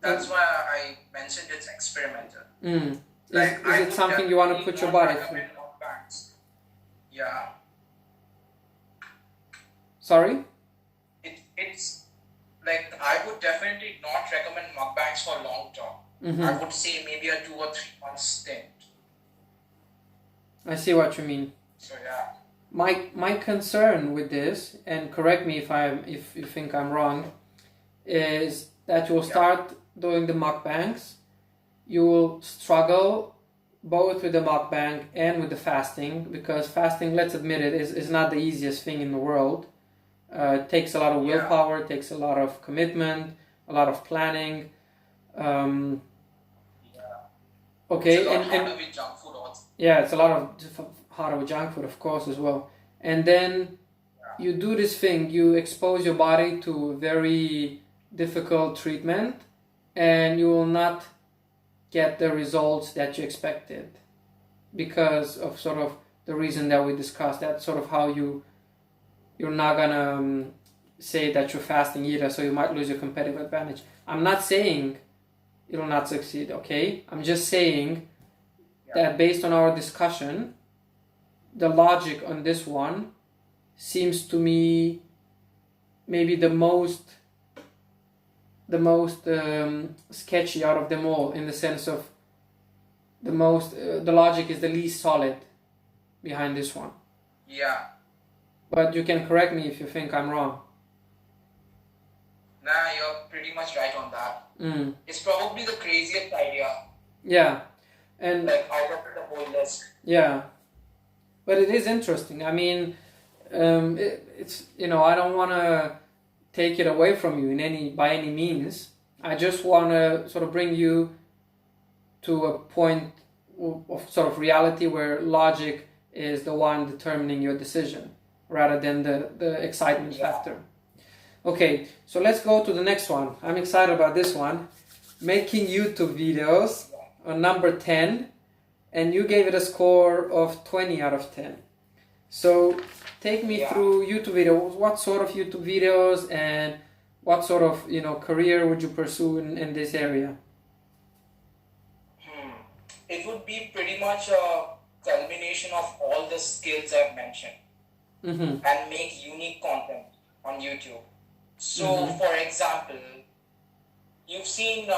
B: That's why I mentioned it's experimental.
A: Is it something you want to put your body through?
B: Yeah.
A: Sorry?
B: It's like I would definitely not recommend mukbangs for long term. I would say maybe a 2 or 3 months stint.
A: I see what you mean.
B: So yeah.
A: My concern with this, and correct me if you think I'm wrong, is that you'll start doing the mukbangs. You will struggle both with the mukbang and with the fasting, because fasting, let's admit it, is not the easiest thing in the world. It takes a lot of willpower, it takes a lot of commitment, a lot of planning. Okay,
B: it's a lot harder with junk food also.
A: Yeah, it's a lot harder with junk food, of course, as well. And then you do this thing, you expose your body to very difficult treatment, and you will not get the results that you expected because of sort of the reason that we discussed. That's sort of how you're not gonna say that you're fasting either, so you might lose your competitive advantage. I'm not saying you'll not succeed, okay? I'm just saying that based on our discussion, the logic on this one seems to me maybe the most sketchy out of them all, in the sense of the logic is the least solid behind this one.
B: Yeah.
A: But you can correct me if you think I'm wrong.
B: No, Nah, you're pretty much right on that.
A: Mm.
B: It's probably the craziest idea,
A: Yeah, and
B: like out of the whole list.
A: yeah, but it is interesting. I mean, it's I don't want to take it away from you by any means. I just want to sort of bring you to a point of sort of reality where logic is the one determining your decision rather than the excitement factor. Okay, so let's go to the next one. I'm excited about this one. Making YouTube videos on number 10, and you gave it a score of 20 out of 10. So take me through YouTube videos. What sort of YouTube videos and what sort of career would you pursue in this area?
B: It would be pretty much a culmination of all the skills I've mentioned and make unique content on YouTube. So, for example, you've seen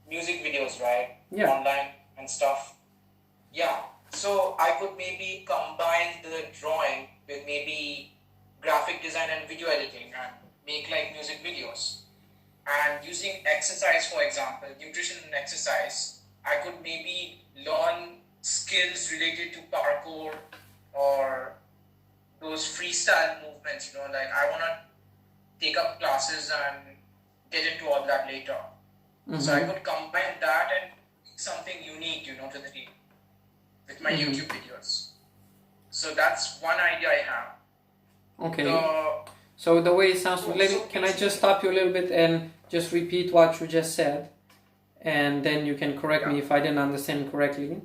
B: music videos, right?
A: Yeah.
B: Online and stuff. Yeah. So I could maybe combine the drawing with maybe graphic design and video editing and make like music videos. And using exercise, for example, nutrition and exercise, I could maybe learn skills related to parkour or those freestyle movements, like I want to take up classes and get into all that later. So I could combine that and something unique, to the team with my YouTube videos. So that's one idea I have.
A: Okay. So the way it sounds, can I just stop you a little bit and just repeat what you just said? And then you can correct me if I didn't understand correctly.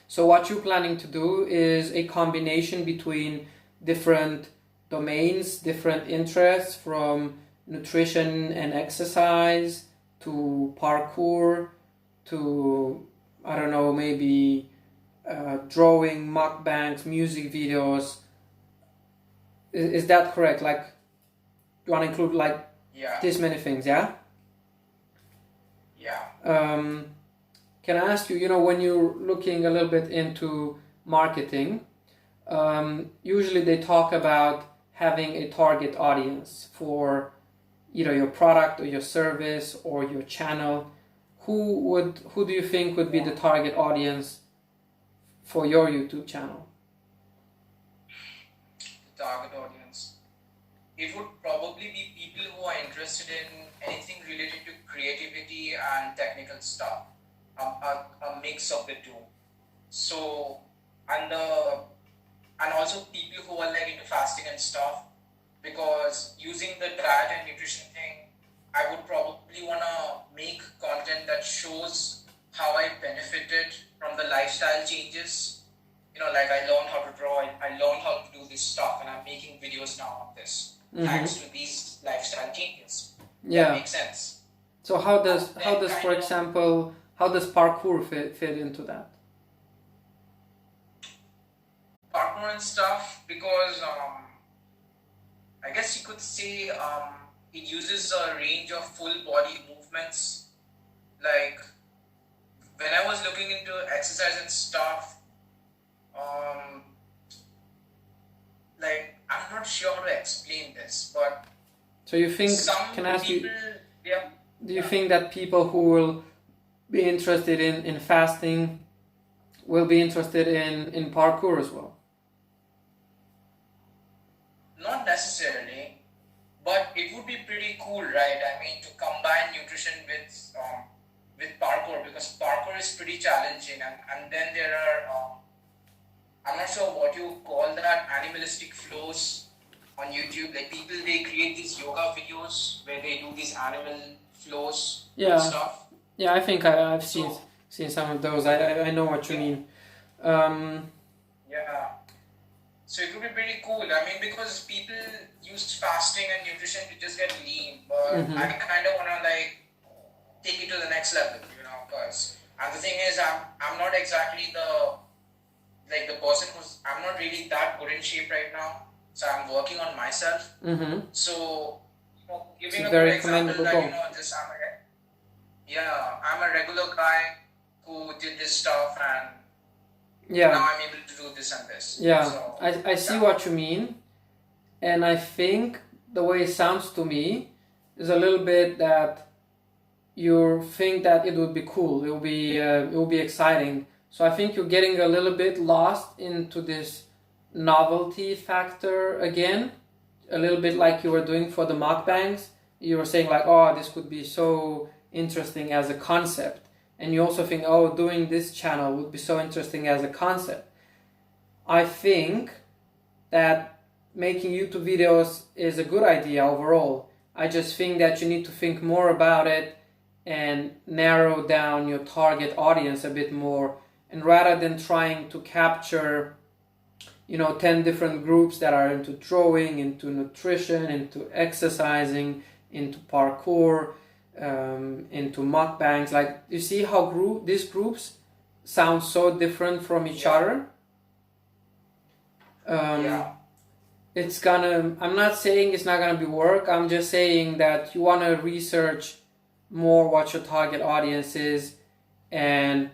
A: So what you're planning to do is a combination between different domains, different interests, from nutrition and exercise to parkour to, I don't know, maybe drawing, mukbangs, music videos. Is that correct? Like, you want to include like this many things, yeah?
B: Yeah.
A: Can I ask you, when you're looking a little bit into marketing, usually they talk about having a target audience for either your product or your service or your channel. Who do you think would be the target audience for your YouTube channel?
B: The target audience. It would probably be people who are interested in anything related to creativity and technical stuff. A mix of the two. So, and also people who are like into fasting and stuff, because using the diet and nutrition thing, I would probably want to make content that shows how I benefited from the lifestyle changes. Like I learned how to draw, I learned how to do this stuff, and I'm making videos now on this thanks to these lifestyle changes.
A: Yeah.
B: That makes sense.
A: So how does for example, how does parkour fit into that?
B: Parkour and stuff, because I guess you could say it uses a range of full body movements. Like when I was looking into exercise and stuff, like I'm not sure how to explain this, but
A: so you think? Can I ask you? Do you think that people who will be interested in fasting will be interested in parkour as well?
B: Not necessarily, but it would be pretty cool, right? I mean, to combine nutrition with parkour, because parkour is pretty challenging, and then there are I'm not sure what you call that, animalistic flows on YouTube. Like people, they create these yoga videos where they do these animal flows and stuff.
A: Yeah, I think I've seen some of those. I know what you mean.
B: Yeah. So it would be pretty cool. I mean, because people use fasting and nutrition to just get lean, but I kind of want to like take it to the next level, because and the thing is, I'm not exactly the person I'm not really that good in shape right now. So I'm working on myself. So giving a good example that I'm a regular guy who did this stuff, and now I'm able to do this and this.
A: Yeah, so, I see what you mean, and I think the way it sounds to me, is a little bit that you think that it would be cool, it will be exciting. So I think you're getting a little bit lost into this novelty factor again, a little bit like you were doing for the mukbangs. You were saying like, oh, this could be so interesting as a concept, and you also think, oh, doing this channel would be so interesting as a concept. I think that making YouTube videos is a good idea overall. I just think that you need to think more about it and narrow down your target audience a bit more, and rather than trying to capture 10 different groups that are into drawing, into nutrition, into exercising, into parkour, into mukbangs, like, you see how these groups sound so different from each other. I'm not saying it's not gonna be work, I'm just saying that you want to research more what your target audience is, and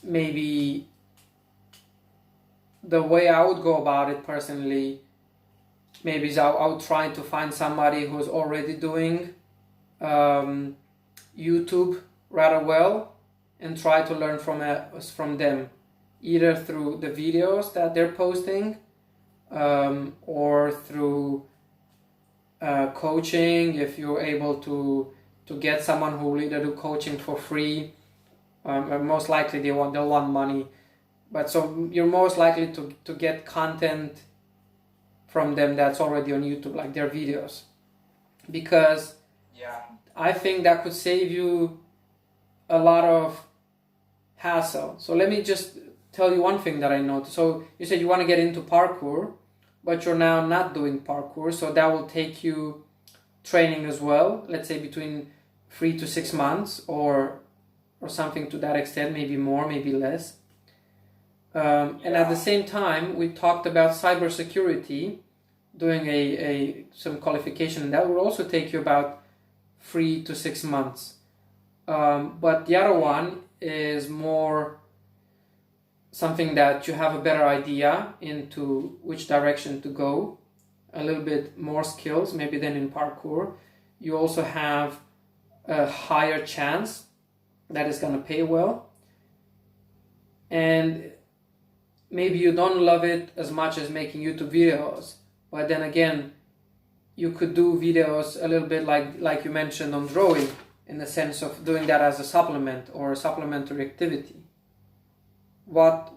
A: maybe the way I would go about it personally, maybe is I would try to find somebody who's already doing YouTube rather well, and try to learn from them, either through the videos that they're posting, or through coaching, if you're able to get someone who will either do coaching for free, most likely they'll want money, but so you're most likely to get content from them that's already on YouTube, like their videos, because I think that could save you a lot of hassle. So let me just tell you one thing that I noticed. So you said you want to get into parkour, but you're now not doing parkour, so that will take you training as well, let's say between 3 to 6 months, or something to that extent, maybe more, maybe less. And at the same time, we talked about cybersecurity, doing some qualification, and that will also take you about 3 to 6 months. But the other one is more something that you have a better idea into which direction to go, a little bit more skills maybe than in parkour. You also have a higher chance that it's going to pay well, and maybe you don't love it as much as making YouTube videos, but then again, you could do videos a little bit like you mentioned on drawing, in the sense of doing that as a supplement or a supplementary activity. What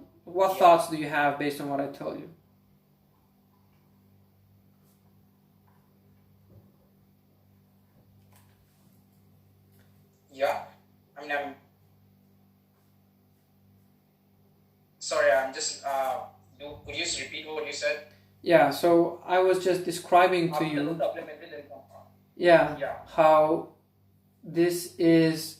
A: thoughts do you have based on what I told you?
B: Yeah, I mean, I'm sorry, I'm just, could you just repeat what you said?
A: Yeah, so I was just describing to you,
B: Supplemental income.
A: how this is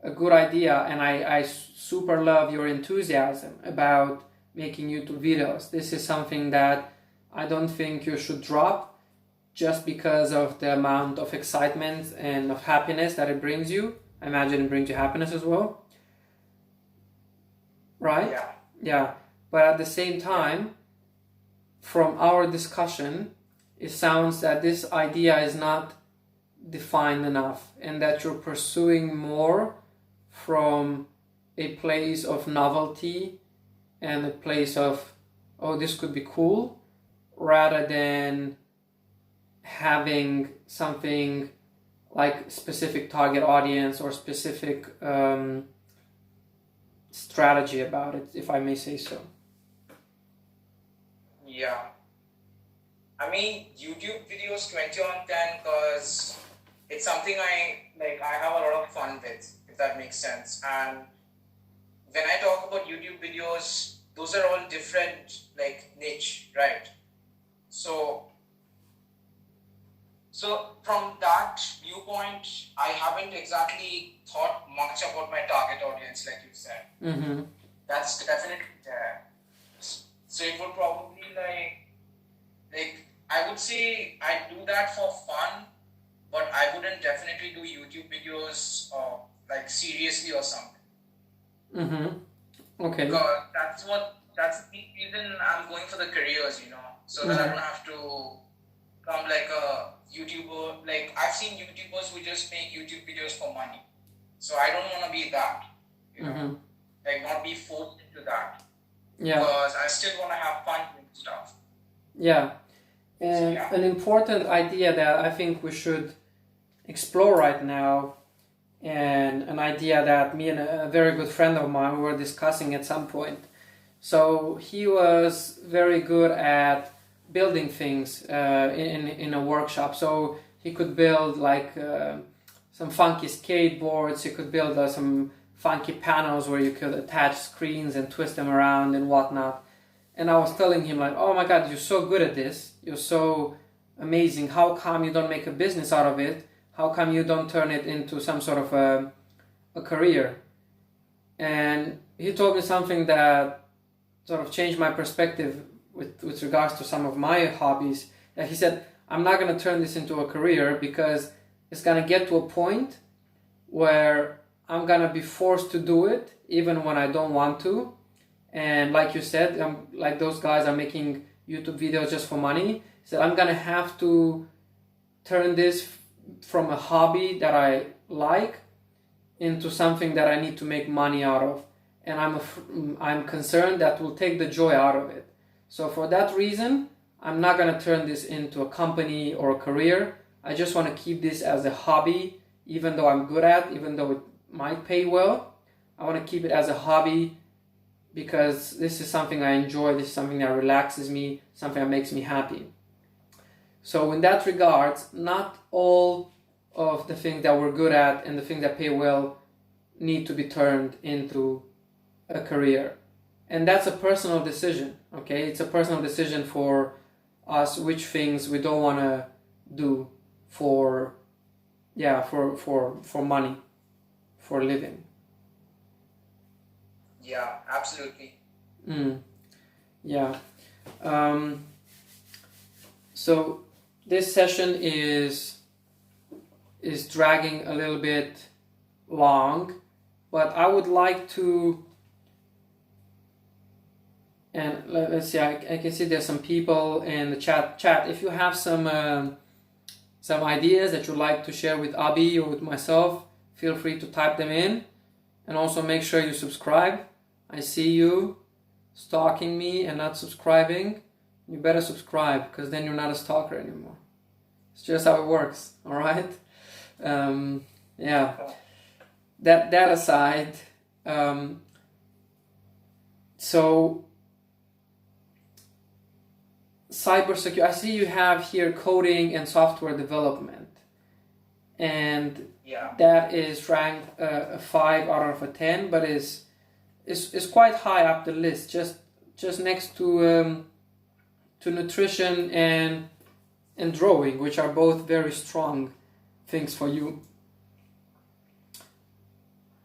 A: a good idea, and I super love your enthusiasm about making YouTube videos. This is something that I don't think you should drop just because of the amount of excitement and of happiness that it brings you. I imagine it brings you happiness as well, right? Yeah. But at the same time, from our discussion, it sounds that this idea is not defined enough, and that you're pursuing more from a place of novelty and a place of, oh, this could be cool, rather than having something like specific target audience or specific strategy about it, if I may say so.
B: Yeah. I mean, YouTube videos 20 on 10 because it's something I have a lot of fun with, if that makes sense. And when I talk about YouTube videos, those are all different, like, niche, right? So from that viewpoint, I haven't exactly thought much about my target audience, like you said.
A: Mm-hmm.
B: That's definitely there. So it would probably like I would say I do that for fun, but I wouldn't definitely do YouTube videos like seriously or something.
A: Mm-hmm. Okay.
B: Because that's the reason I'm going for the careers, so that I don't have to become like a YouTuber. Like I've seen YouTubers who just make YouTube videos for money. So I don't want to be that, you know,
A: Mm-hmm.
B: like not be forced into that
A: Yeah.
B: because I still want to have fun doing stuff.
A: Yeah. And
B: yeah.
A: an important idea that I think we should explore right now, and an idea that me and a very good friend of mine were discussing at some point. So he was very good at building things in a workshop. So he could build like some funky skateboards. He could build some funky panels where you could attach screens and twist them around and whatnot. And I was telling him like, oh my God, you're so good at this. You're so amazing. How come you don't make a business out of it? How come you don't turn it into some sort of a career? And he told me something that sort of changed my perspective with regards to some of my hobbies. And he said, I'm not going to turn this into a career because it's going to get to a point where I'm going to be forced to do it even when I don't want to. And like you said, like those guys are making YouTube videos just for money. He said, I'm going to have to turn this from a hobby that I like into something that I need to make money out of. And I'm concerned that will take the joy out of it. So for that reason, I'm not going to turn this into a company or a career. I just want to keep this as a hobby, even though I'm good at, even though it might pay well. I want to keep it as a hobby because this is something I enjoy, this is something that relaxes me, something that makes me happy. So in that regards, not all of the things that we're good at and the things that pay well need to be turned into a career. And that's a personal decision, okay? It's a personal decision for us which things we don't want to do for money, for living.
B: Yeah, absolutely.
A: Yeah. So this session is dragging a little bit long, but I would like to, and let's see, I can see there's some people in the chat. If you have some ideas that you'd like to share with Abi or with myself, feel free to type them in, and also make sure you subscribe. I see you stalking me and not subscribing. You better subscribe, because then you're not a stalker anymore. It's just how it works, all right? Yeah. That aside, so cybersecurity. I see you have here coding and software development, and that is ranked a 5 out of a 10, but is quite high up the list, just next to nutrition and drawing, which are both very strong things for you.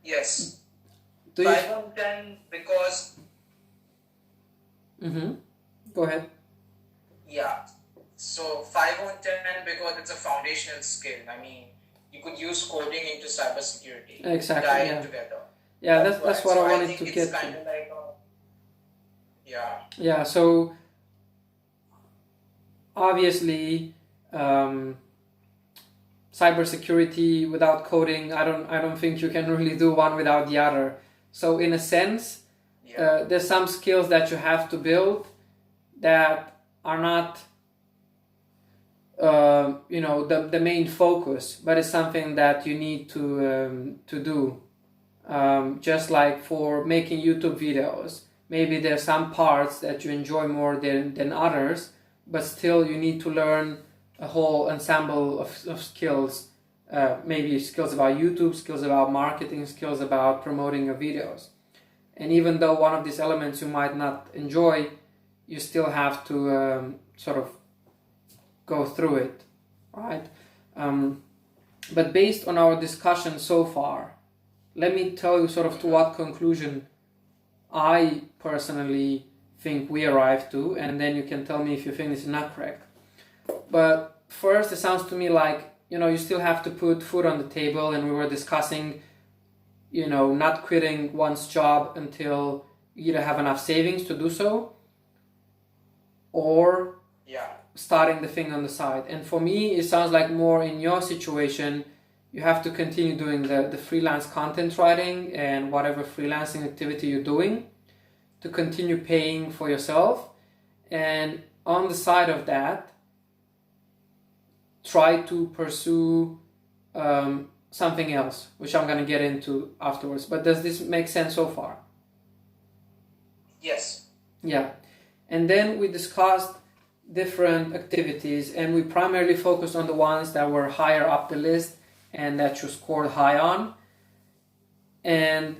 B: Yes. 5 out of 10 because...
A: Go ahead.
B: Yeah. So 5 out of 10 because it's a foundational skill. I mean, you could use coding into cybersecurity.
A: Exactly.
B: Tie
A: Yeah.
B: it together.
A: Yeah, that's what
B: so
A: I wanted to
B: it's
A: get
B: kind
A: to.
B: of like
A: Yeah, so obviously cybersecurity without coding, I don't think you can really do one without the other. So in a sense, there's some skills that you have to build that are not the main focus, but it's something that you need to do. Just like for making YouTube videos, maybe there's some parts that you enjoy more than others, but still you need to learn a whole ensemble of skills, maybe skills about YouTube, skills about marketing, skills about promoting your videos. And even though one of these elements you might not enjoy, you still have to sort of go through it, right? But based on our discussion so far, let me tell you sort of to what conclusion I personally think we arrived to, and then you can tell me if you think this is not correct. But first, it sounds to me like, you still have to put food on the table, and we were discussing, not quitting one's job until you either have enough savings to do so, or starting the thing on the side. And for me, it sounds like more in your situation, you have to continue doing the freelance content writing and whatever freelancing activity you're doing to continue paying for yourself. And on the side of that, try to pursue something else, which I'm going to get into afterwards. But does this make sense so far?
B: Yes.
A: Yeah. And then we discussed different activities, and we primarily focused on the ones that were higher up the list and that you scored high on. And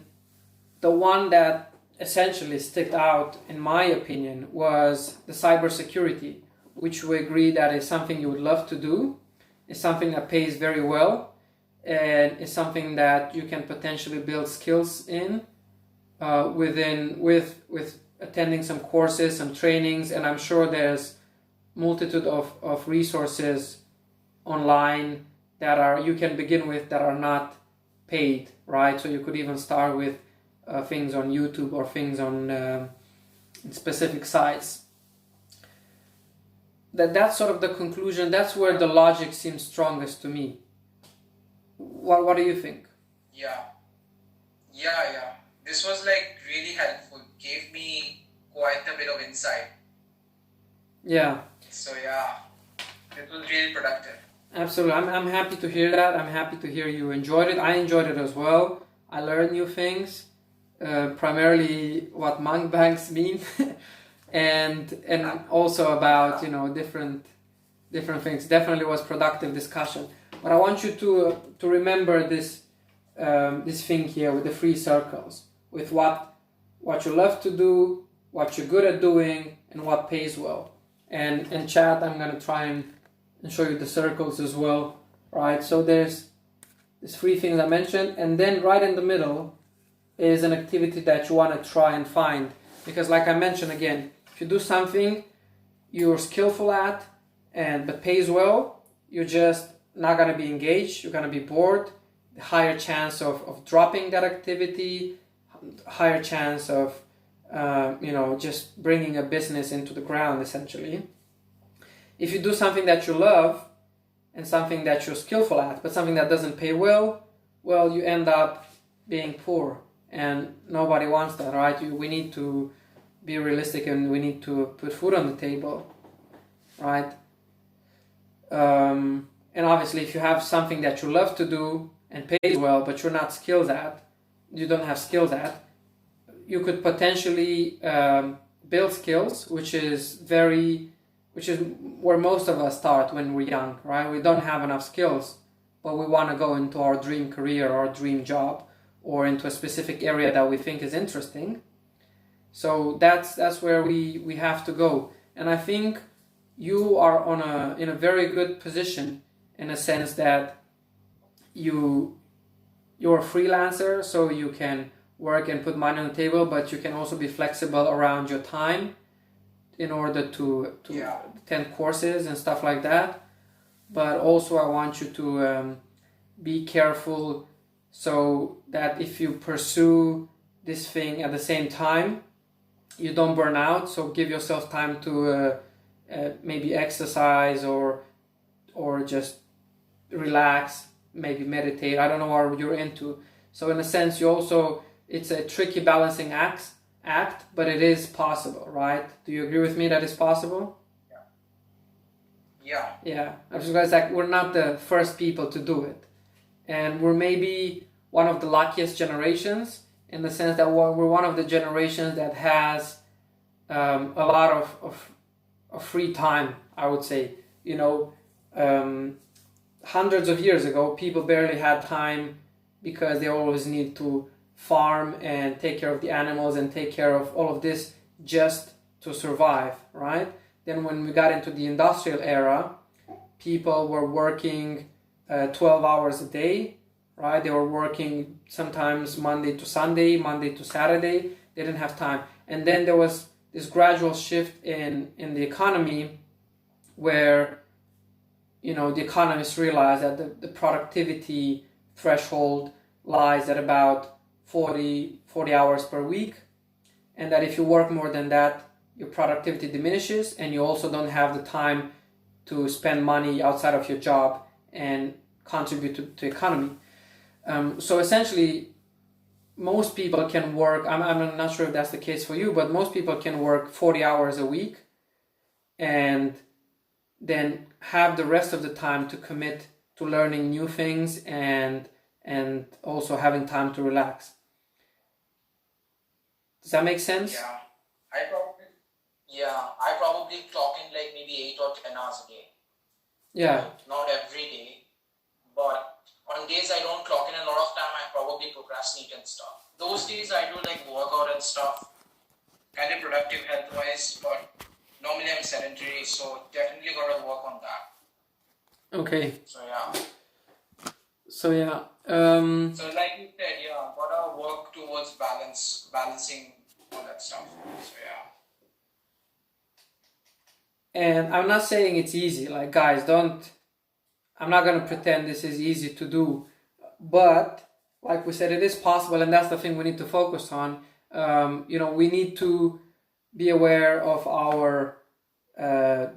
A: the one that essentially sticked out, in my opinion, was the cybersecurity, which we agree that is something you would love to do. It's something that pays very well, and it's something that you can potentially build skills in with attending some courses, some trainings, and I'm sure there's multitude of resources online that you can begin with that are not paid, right? So you could even start with things on YouTube or things on specific sites. That's sort of the conclusion. That's where the logic seems strongest to me. What do you think?
B: Yeah. This was like really helpful. Gave me quite a bit of insight.
A: Yeah.
B: So yeah, it was really productive.
A: Absolutely. I'm happy to hear that. I'm happy to hear you enjoyed it. I enjoyed it as well. I learned new things, primarily what monk banks mean, and also about different things. Definitely was productive discussion. But I want you to remember this thing here with the 3 circles, with what you love to do, what you're good at doing, and what pays well. And in chat, I'm gonna try and show you the circles as well, right? So there's 3 things I mentioned, and then right in the middle is an activity that you want to try and find, because like I mentioned again, if you do something you're skillful at but pays well, you're just not gonna be engaged. You're gonna be bored. Higher chance of dropping that activity, higher chance of just bringing a business into the ground, essentially. If you do something that you love and something that you're skillful at, but something that doesn't pay well, you end up being poor, and nobody wants that, right? We need to be realistic, and we need to put food on the table, right? And obviously, if you have something that you love to do and pays well, but you're not skilled at, you don't have skills at, you could potentially build skills, which is where most of us start when we're young, right? We don't have enough skills, but we want to go into our dream career or dream job, or into a specific area that we think is interesting. So that's where we have to go. And I think you are in a very good position, in a sense that you're a freelancer, so you can work and put money on the table, but you can also be flexible around your time in order to attend courses and stuff like that. But also I want you to be careful, so that if you pursue this thing at the same time, you don't burn out. So give yourself time to maybe exercise or just relax, maybe meditate. I don't know what you're into. So in a sense, it's a tricky balancing act, but it is possible, right? Do you agree with me that it's possible? Yeah. I was going to say, we're not the first people to do it. And we're maybe one of the luckiest generations, in the sense that we're one of the generations that has a lot of free time, I would say. Hundreds of years ago, people barely had time, because they always need to farm and take care of the animals and take care of all of this just to survive, right? Then when we got into the industrial era, people were working 12 hours a day, right? They were working sometimes Monday to Sunday, Monday to Saturday. They didn't have time. And then there was this gradual shift in the economy, where the economists realized that the productivity threshold lies at about 40 hours per week, and that if you work more than that, your productivity diminishes, and you also don't have the time to spend money outside of your job and contribute to the economy. So essentially, most people can work, I'm not sure if that's the case for you, but most people can work 40 hours a week and then have the rest of the time to commit to learning new things and also having time to relax. Does that make sense?
B: I probably clock in like maybe 8 or 10 hours a day.
A: Yeah.
B: Not every day, but on days I don't clock in a lot of time, I probably procrastinate and stuff. Those days I do like workout and stuff, kind of productive health-wise, but normally I'm sedentary, so definitely gotta work on that.
A: Okay.
B: So yeah.
A: So
B: like you said, gotta work towards balancing all that stuff. So yeah.
A: And I'm not saying it's easy. Like, guys, I'm not gonna pretend this is easy to do, but like we said, it is possible, and that's the thing we need to focus on. We need to be aware of our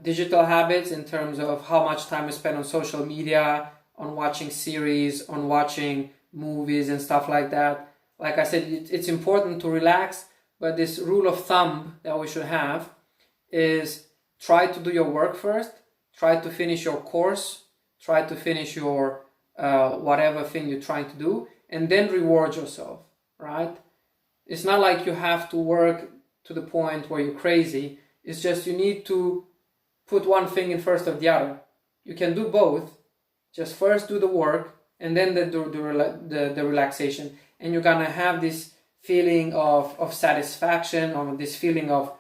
A: digital habits in terms of how much time we spend on social media, on watching series, on watching movies and stuff like that. Like I said, it's important to relax, but this rule of thumb that we should have is try to do your work first, try to finish your course, try to finish your whatever thing you're trying to do, and then reward yourself, right? It's not like you have to work to the point where you're crazy. It's just you need to put one thing in first of the other. You can do both. Just first do the work and then the relaxation. And you're gonna have this feeling of satisfaction, or this feeling of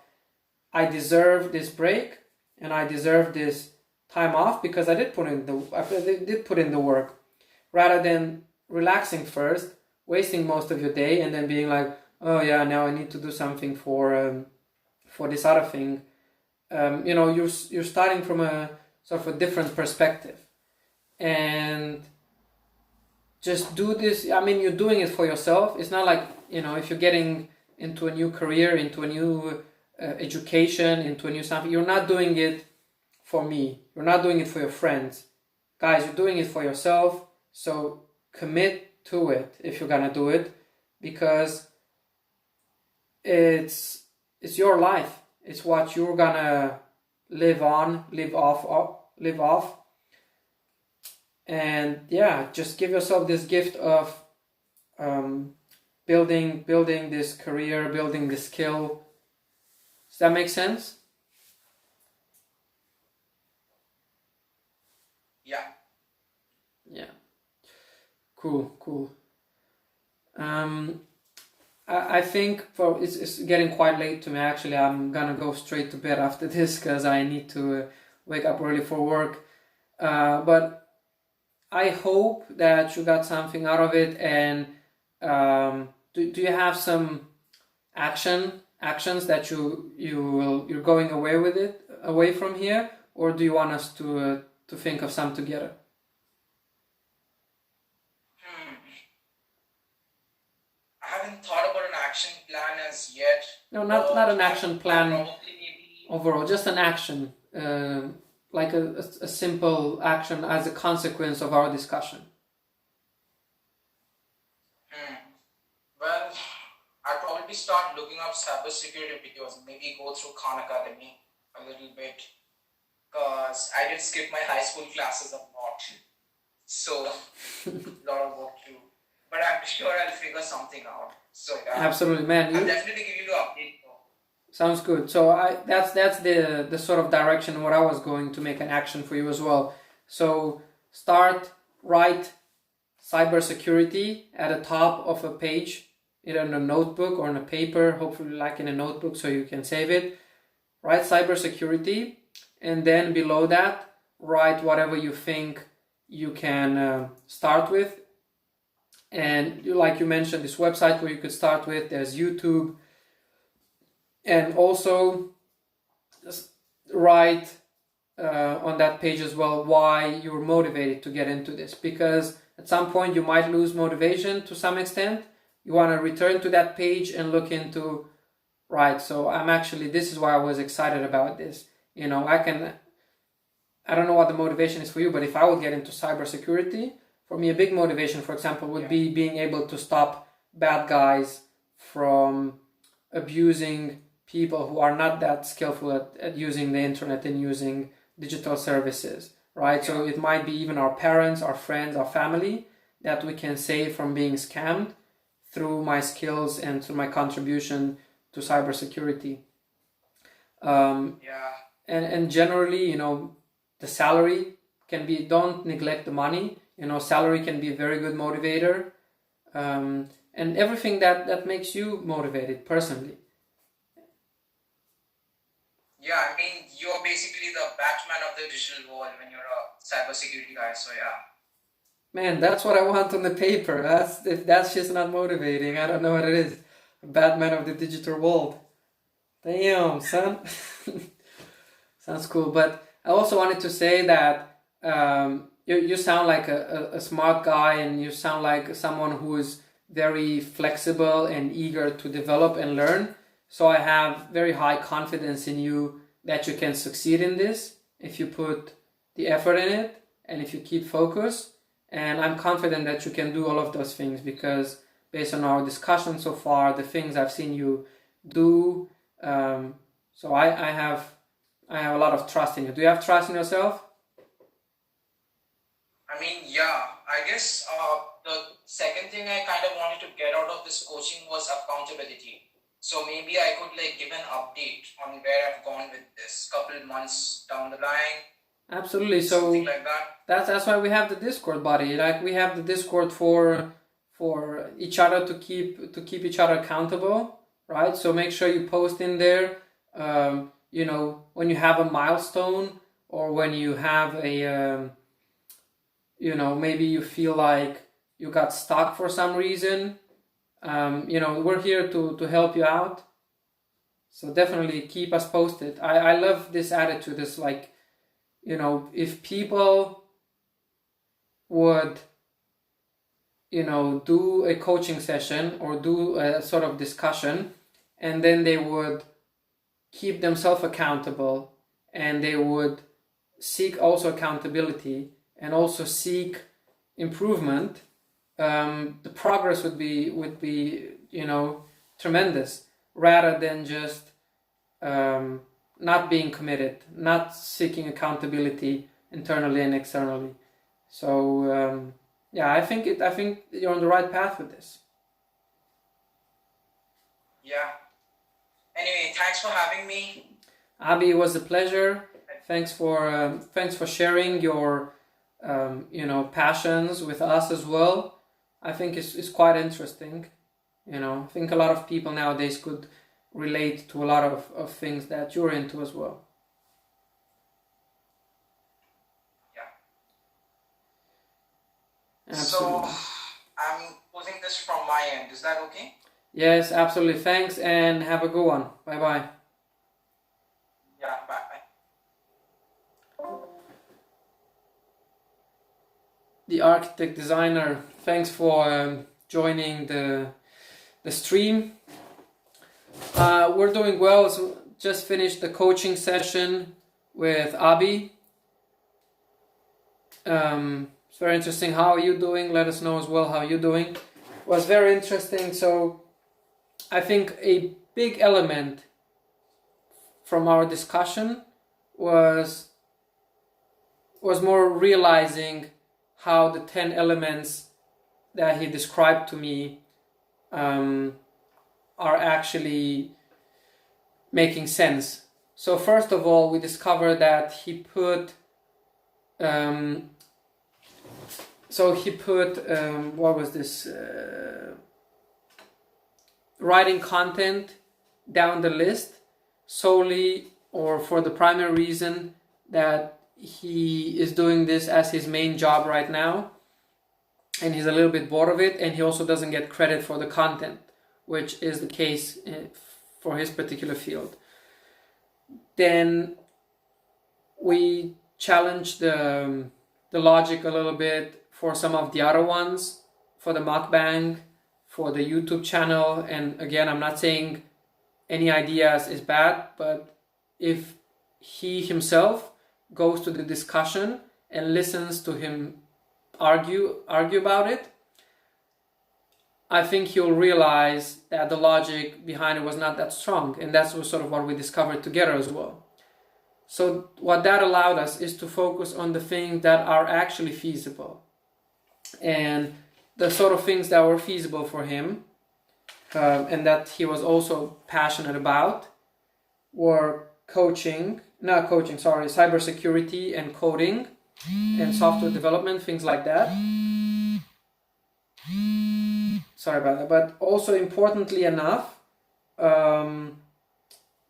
A: I deserve this break and I deserve this time off because I did put in the work, rather than relaxing first, wasting most of your day, and then being like, oh yeah, now I need to do something for this other thing. You're starting from a sort of a different perspective, and just do this. I mean, you're doing it for yourself. It's not like, if you're getting into a new career, into a new education, into a new something, you're not doing it for me. You're not doing it for your friends. Guys, you're doing it for yourself. So commit to it if you're gonna do it, because it's your life. It's what you're gonna live off. And yeah, just give yourself this gift of building this career, building this skill. Does that make sense? Yeah. Cool. I think it's getting quite late to me. Actually, I'm gonna go straight to bed after this because I need to wake up early for work. But I hope that you got something out of it. And do you have some actions that you're going away from here, or do you want us to think of some together?
B: I haven't thought about an action plan as yet.
A: No, not an action plan
B: Probably maybe.
A: overall, just an action, like a simple action as a consequence of our discussion.
B: Well, I'll probably start looking up cybersecurity videos, maybe go through Khan Academy a little bit, because I did skip my high school classes a lot, so a lot of work to do. But I'm sure I'll figure something out. So yeah,
A: Absolutely, man.
B: I'll definitely give you an update though.
A: Sounds good. So that's the sort of direction where I was going to make an action for you as well. So write cybersecurity at the top of a page, either in a notebook or on a paper, hopefully like in a notebook so you can save it. Write cybersecurity, and then below that, write whatever you think you can start with. And like you mentioned, this website where you could start with, there's YouTube. And also write on that page as well why you're motivated to get into this, because at some point you might lose motivation to some extent. You want to return to that page and look into, right, so this is why I was excited about this. I I don't know what the motivation is for you, but if I would get into cybersecurity, for me, a big motivation, for example, would be being able to stop bad guys from abusing people who are not that skillful at using the internet and using digital services, right? So it might be even our parents, our friends, our family that we can save from being scammed through my skills and through my contribution to cybersecurity. And generally, the salary can be, don't neglect the money. Salary can be a very good motivator. And everything that makes you motivated personally.
B: Yeah, I mean, you're basically the Batman of the digital world when you're a cybersecurity guy, so yeah.
A: Man, that's what I want on the paper. If that's just not motivating, I don't know what it is. Batman of the digital world. Damn, son. Sounds cool. But I also wanted to say that you sound like a smart guy, and you sound like someone who is very flexible and eager to develop and learn. So I have very high confidence in you that you can succeed in this if you put the effort in it and if you keep focus. And I'm confident that you can do all of those things because based on our discussion so far, the things I've seen you do, so I have a lot of trust in you. Do you have trust in yourself?
B: I mean, yeah, I guess the second thing I kind of wanted to get out of this coaching was accountability. So maybe I could give an update on where I've gone with this couple months down the line.
A: Absolutely. So
B: something like that.
A: That's why we have the Discord, buddy. We have the Discord for each other to keep each other accountable, right? So make sure you post in there. When you have a milestone or when you have a maybe you feel like you got stuck for some reason. We're here to help you out. So definitely keep us posted. I love this attitude. It's if people would, do a coaching session or do a sort of discussion, and then they would keep themselves accountable and they would seek also accountability and also seek improvement, the progress would be tremendous, rather than just not being committed, not seeking accountability internally and externally. So I think you're on the right path with this.
B: Yeah. Anyway, thanks for having me.
A: Abi, it was a pleasure. Thanks for sharing your passions with us as well. I think it's quite interesting. I think a lot of people nowadays could relate to a lot of things that you're into as well.
B: Yeah. Absolutely. So I'm posing this from my end. Is that okay?
A: Yes, absolutely. Thanks and have a good one. Bye-bye.
B: Yeah, bye.
A: The architect designer, thanks for joining the stream. We're doing well. So just finished the coaching session with Abi. It's very interesting. How are you doing? Let us know as well how you're doing. It was very interesting. So I think a big element from our discussion was more realizing how the 10 elements that he described to me are actually making sense. So first of all, we discovered that he put what was this? Writing content down the list solely or for the primary reason that he is doing this as his main job right now, and he's a little bit bored of it, and he also doesn't get credit for the content, which is the case for his particular field. Then we challenged the logic a little bit for some of the other ones, for the mukbang, for the YouTube channel. And again, I'm not saying any ideas is bad, but if he himself goes to the discussion and listens to him argue about it, I think he'll realize that the logic behind it was not that strong, and that's sort of what we discovered together as well. So what that allowed us is to focus on the things that are actually feasible, and the sort of things that were feasible for him, and that he was also passionate about, were cybersecurity and coding and software development, things like that. Sorry about that. But also importantly enough,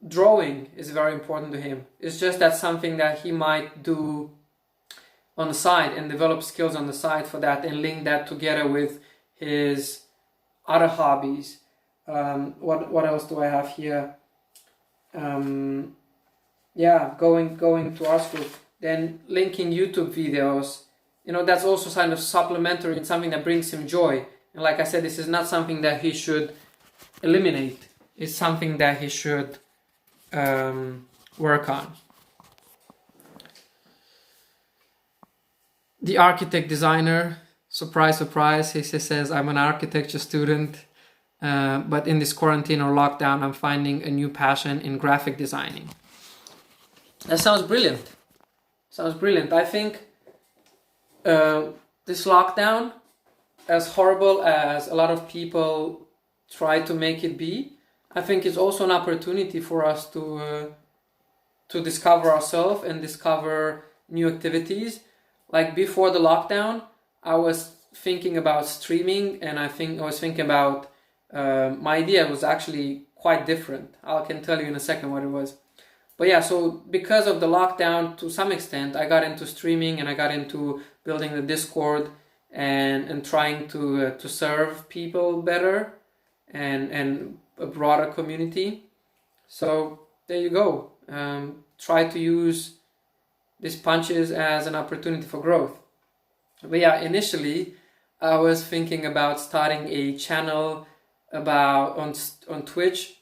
A: drawing is very important to him. It's just that's something that he might do on the side and develop skills on the side for that and link that together with his other hobbies. What else do I have here? Going to art school, then linking YouTube videos, that's also kind of supplementary and something that brings him joy. And like I said, this is not something that he should eliminate. It's something that he should work on. The architect designer, surprise, surprise, he says, I'm an architecture student, but in this quarantine or lockdown, I'm finding a new passion in graphic designing. That sounds brilliant. I think this lockdown, as horrible as a lot of people try to make it be, I think it's also an opportunity for us to discover ourselves and discover new activities. Like before the lockdown, I was thinking about streaming, and I was thinking about my idea was actually quite different. I can tell you in a second what it was. But yeah, so because of the lockdown, to some extent, I got into streaming and I got into building the Discord and trying to serve people better and a broader community. So there you go. Try to use these punches as an opportunity for growth. But yeah, initially I was thinking about starting a channel on Twitch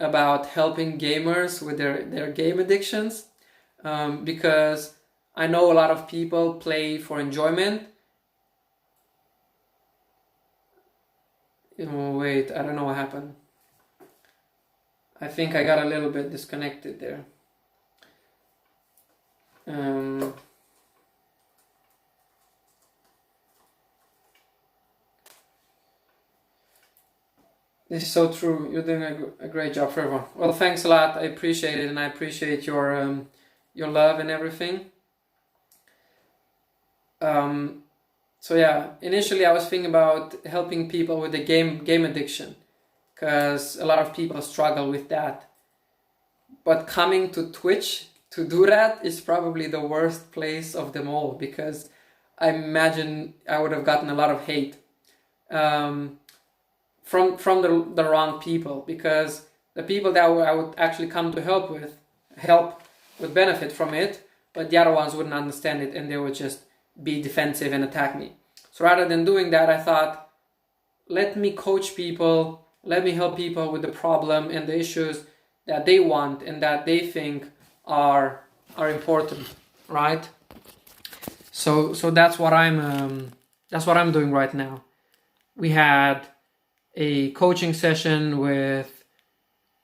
A: about helping gamers with their game addictions, because I know a lot of people play for enjoyment. Wait, I don't know what happened. I think I got a little bit disconnected there. This is so true. You're doing a great job for everyone. Well, thanks a lot. I appreciate it, and I appreciate your love and everything. So yeah, initially I was thinking about helping people with the game addiction, because a lot of people struggle with that. But coming to Twitch to do that is probably the worst place of them all, because I imagine I would have gotten a lot of hate from the wrong people, because the people that I would actually come to help would benefit from it, but the other ones wouldn't understand it and they would just be defensive and attack me. So rather than doing that, I thought, let me coach people, let me help people with the problem and the issues that they want and that they think are important, right? So that's what I'm doing right now. We had a coaching session with,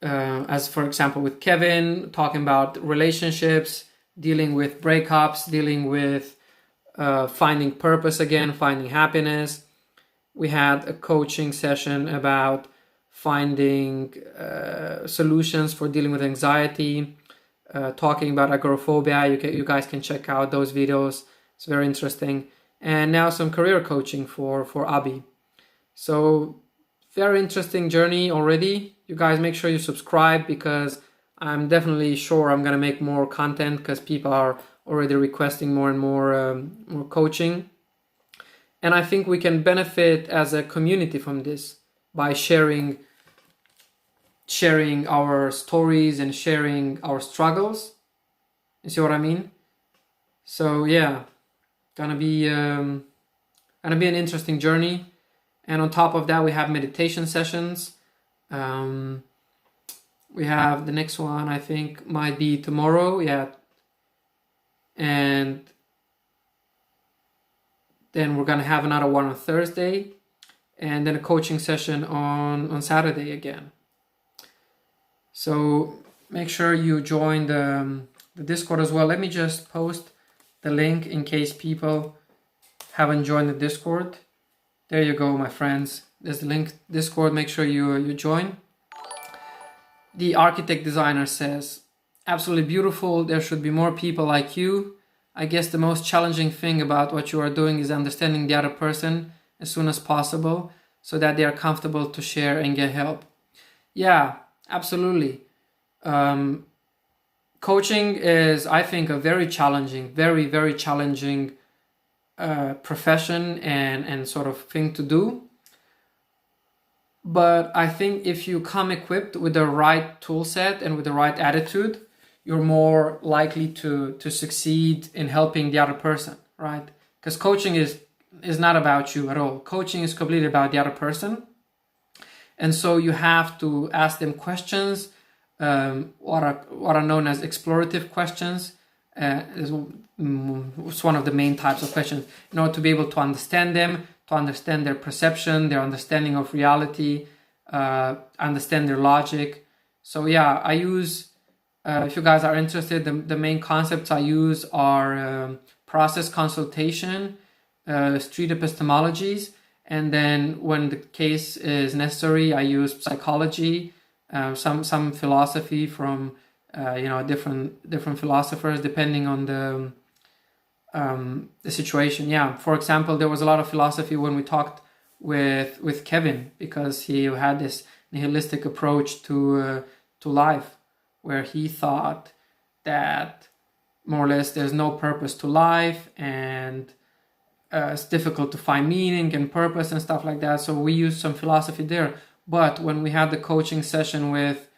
A: as for example, with Kevin, talking about relationships, dealing with breakups, dealing with finding purpose again, finding happiness. We had a coaching session about finding solutions for dealing with anxiety, talking about agoraphobia. You guys can check out those videos. It's very interesting. And now some career coaching for Abi. So very interesting journey already. You guys make sure you subscribe, because I'm definitely sure I'm going to make more content, because people are already requesting more and more coaching. And I think we can benefit as a community from this by sharing our stories and sharing our struggles. You see what I mean? So yeah, gonna be an interesting journey. And on top of that, we have meditation sessions. We have the next one, I think, might be tomorrow. Yeah. and then we're gonna have another one on Thursday, and then a coaching session on Saturday again. So make sure you join the Discord as well. Let me just post the link in case people haven't joined the Discord. There you go, my friends. There's the link, Discord. Make sure you join. The architect designer says, absolutely beautiful. There should be more people like you. I guess the most challenging thing about what you are doing is understanding the other person as soon as possible so that they are comfortable to share and get help. Yeah, absolutely. Coaching is, I think, a very challenging, very challenging profession and sort of thing to do. But I think if you come equipped with the right tool set and with the right attitude, you're more likely to succeed in helping the other person, right? Because coaching is not about you at all. Coaching is completely about the other person. And so you have to ask them questions, what are known as explorative questions. It's one of the main types of questions, in order to be able to understand them, to understand their perception, their understanding of reality, understand their logic. So yeah, I use, if you guys are interested, the main concepts I use are process consultation, street epistemologies, and then when the case is necessary, I use psychology, some philosophy from different philosophers depending on the situation. Yeah, for example, there was a lot of philosophy when we talked with Kevin, because he had this nihilistic approach to life, where he thought that more or less there's no purpose to life, and it's difficult to find meaning and purpose and stuff like that. So we used some philosophy there. But when we had the coaching session with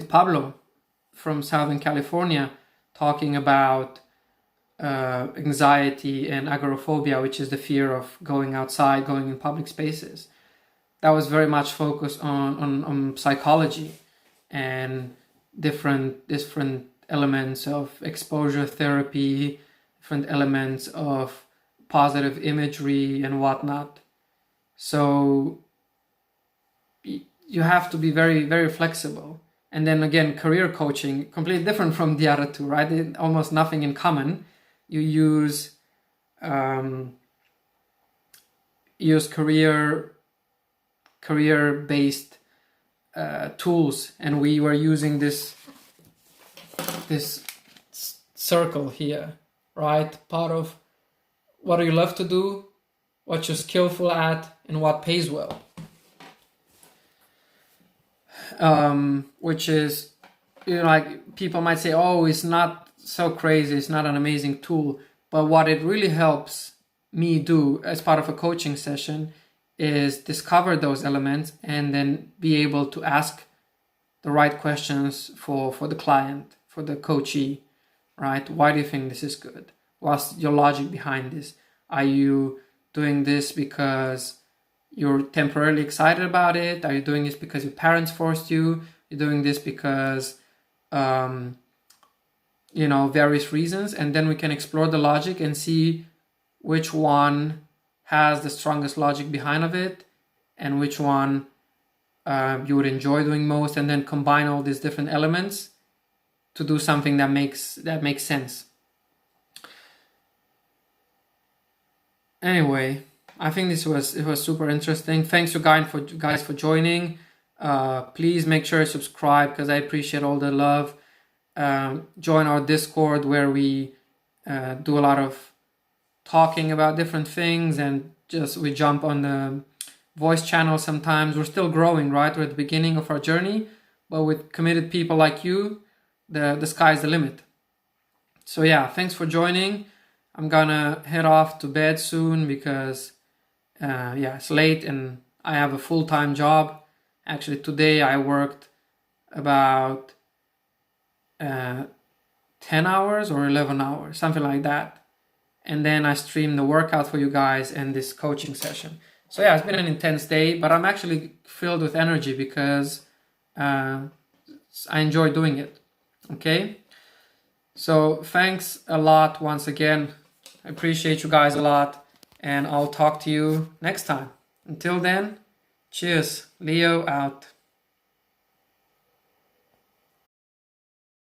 A: Pablo from Southern California, talking about anxiety and agoraphobia, which is the fear of going outside, going in public spaces, that was very much focused on psychology and different elements of exposure therapy, different elements of positive imagery and whatnot. So you have to be very flexible. And then again, career coaching, completely different from the other two, right? Almost nothing in common. You use career-based tools, and we were using this circle here, right? Part of what do you love to do, what you're skillful at, and what pays well. Which is, like people might say, oh, it's not so crazy, it's not an amazing tool. But what it really helps me do as part of a coaching session is discover those elements and then be able to ask the right questions for the client, for the coachee, right? Why do you think this is good? What's your logic behind this? Are you doing this because you're temporarily excited about it? Are you doing this because your parents forced you? You're doing this because, various reasons. And then we can explore the logic and see which one has the strongest logic behind of it and which one you would enjoy doing most, and then combine all these different elements to do something that makes sense. Anyway, I think it was super interesting. Thanks you guys for joining. Please make sure you subscribe, because I appreciate all the love. Join our Discord, where we do a lot of talking about different things, and we jump on the voice channel sometimes. We're still growing, right? We're at the beginning of our journey, but with committed people like you, the sky's the limit. So yeah, thanks for joining. I'm gonna head off to bed soon because it's late and I have a full-time job. Actually, today I worked about 10 hours or 11 hours, something like that. And then I streamed the workout for you guys and this coaching session. So yeah, it's been an intense day, but I'm actually filled with energy because I enjoy doing it. Okay? So thanks a lot once again. I appreciate you guys a lot, and I'll talk to you next time. Until then, cheers. Leo out.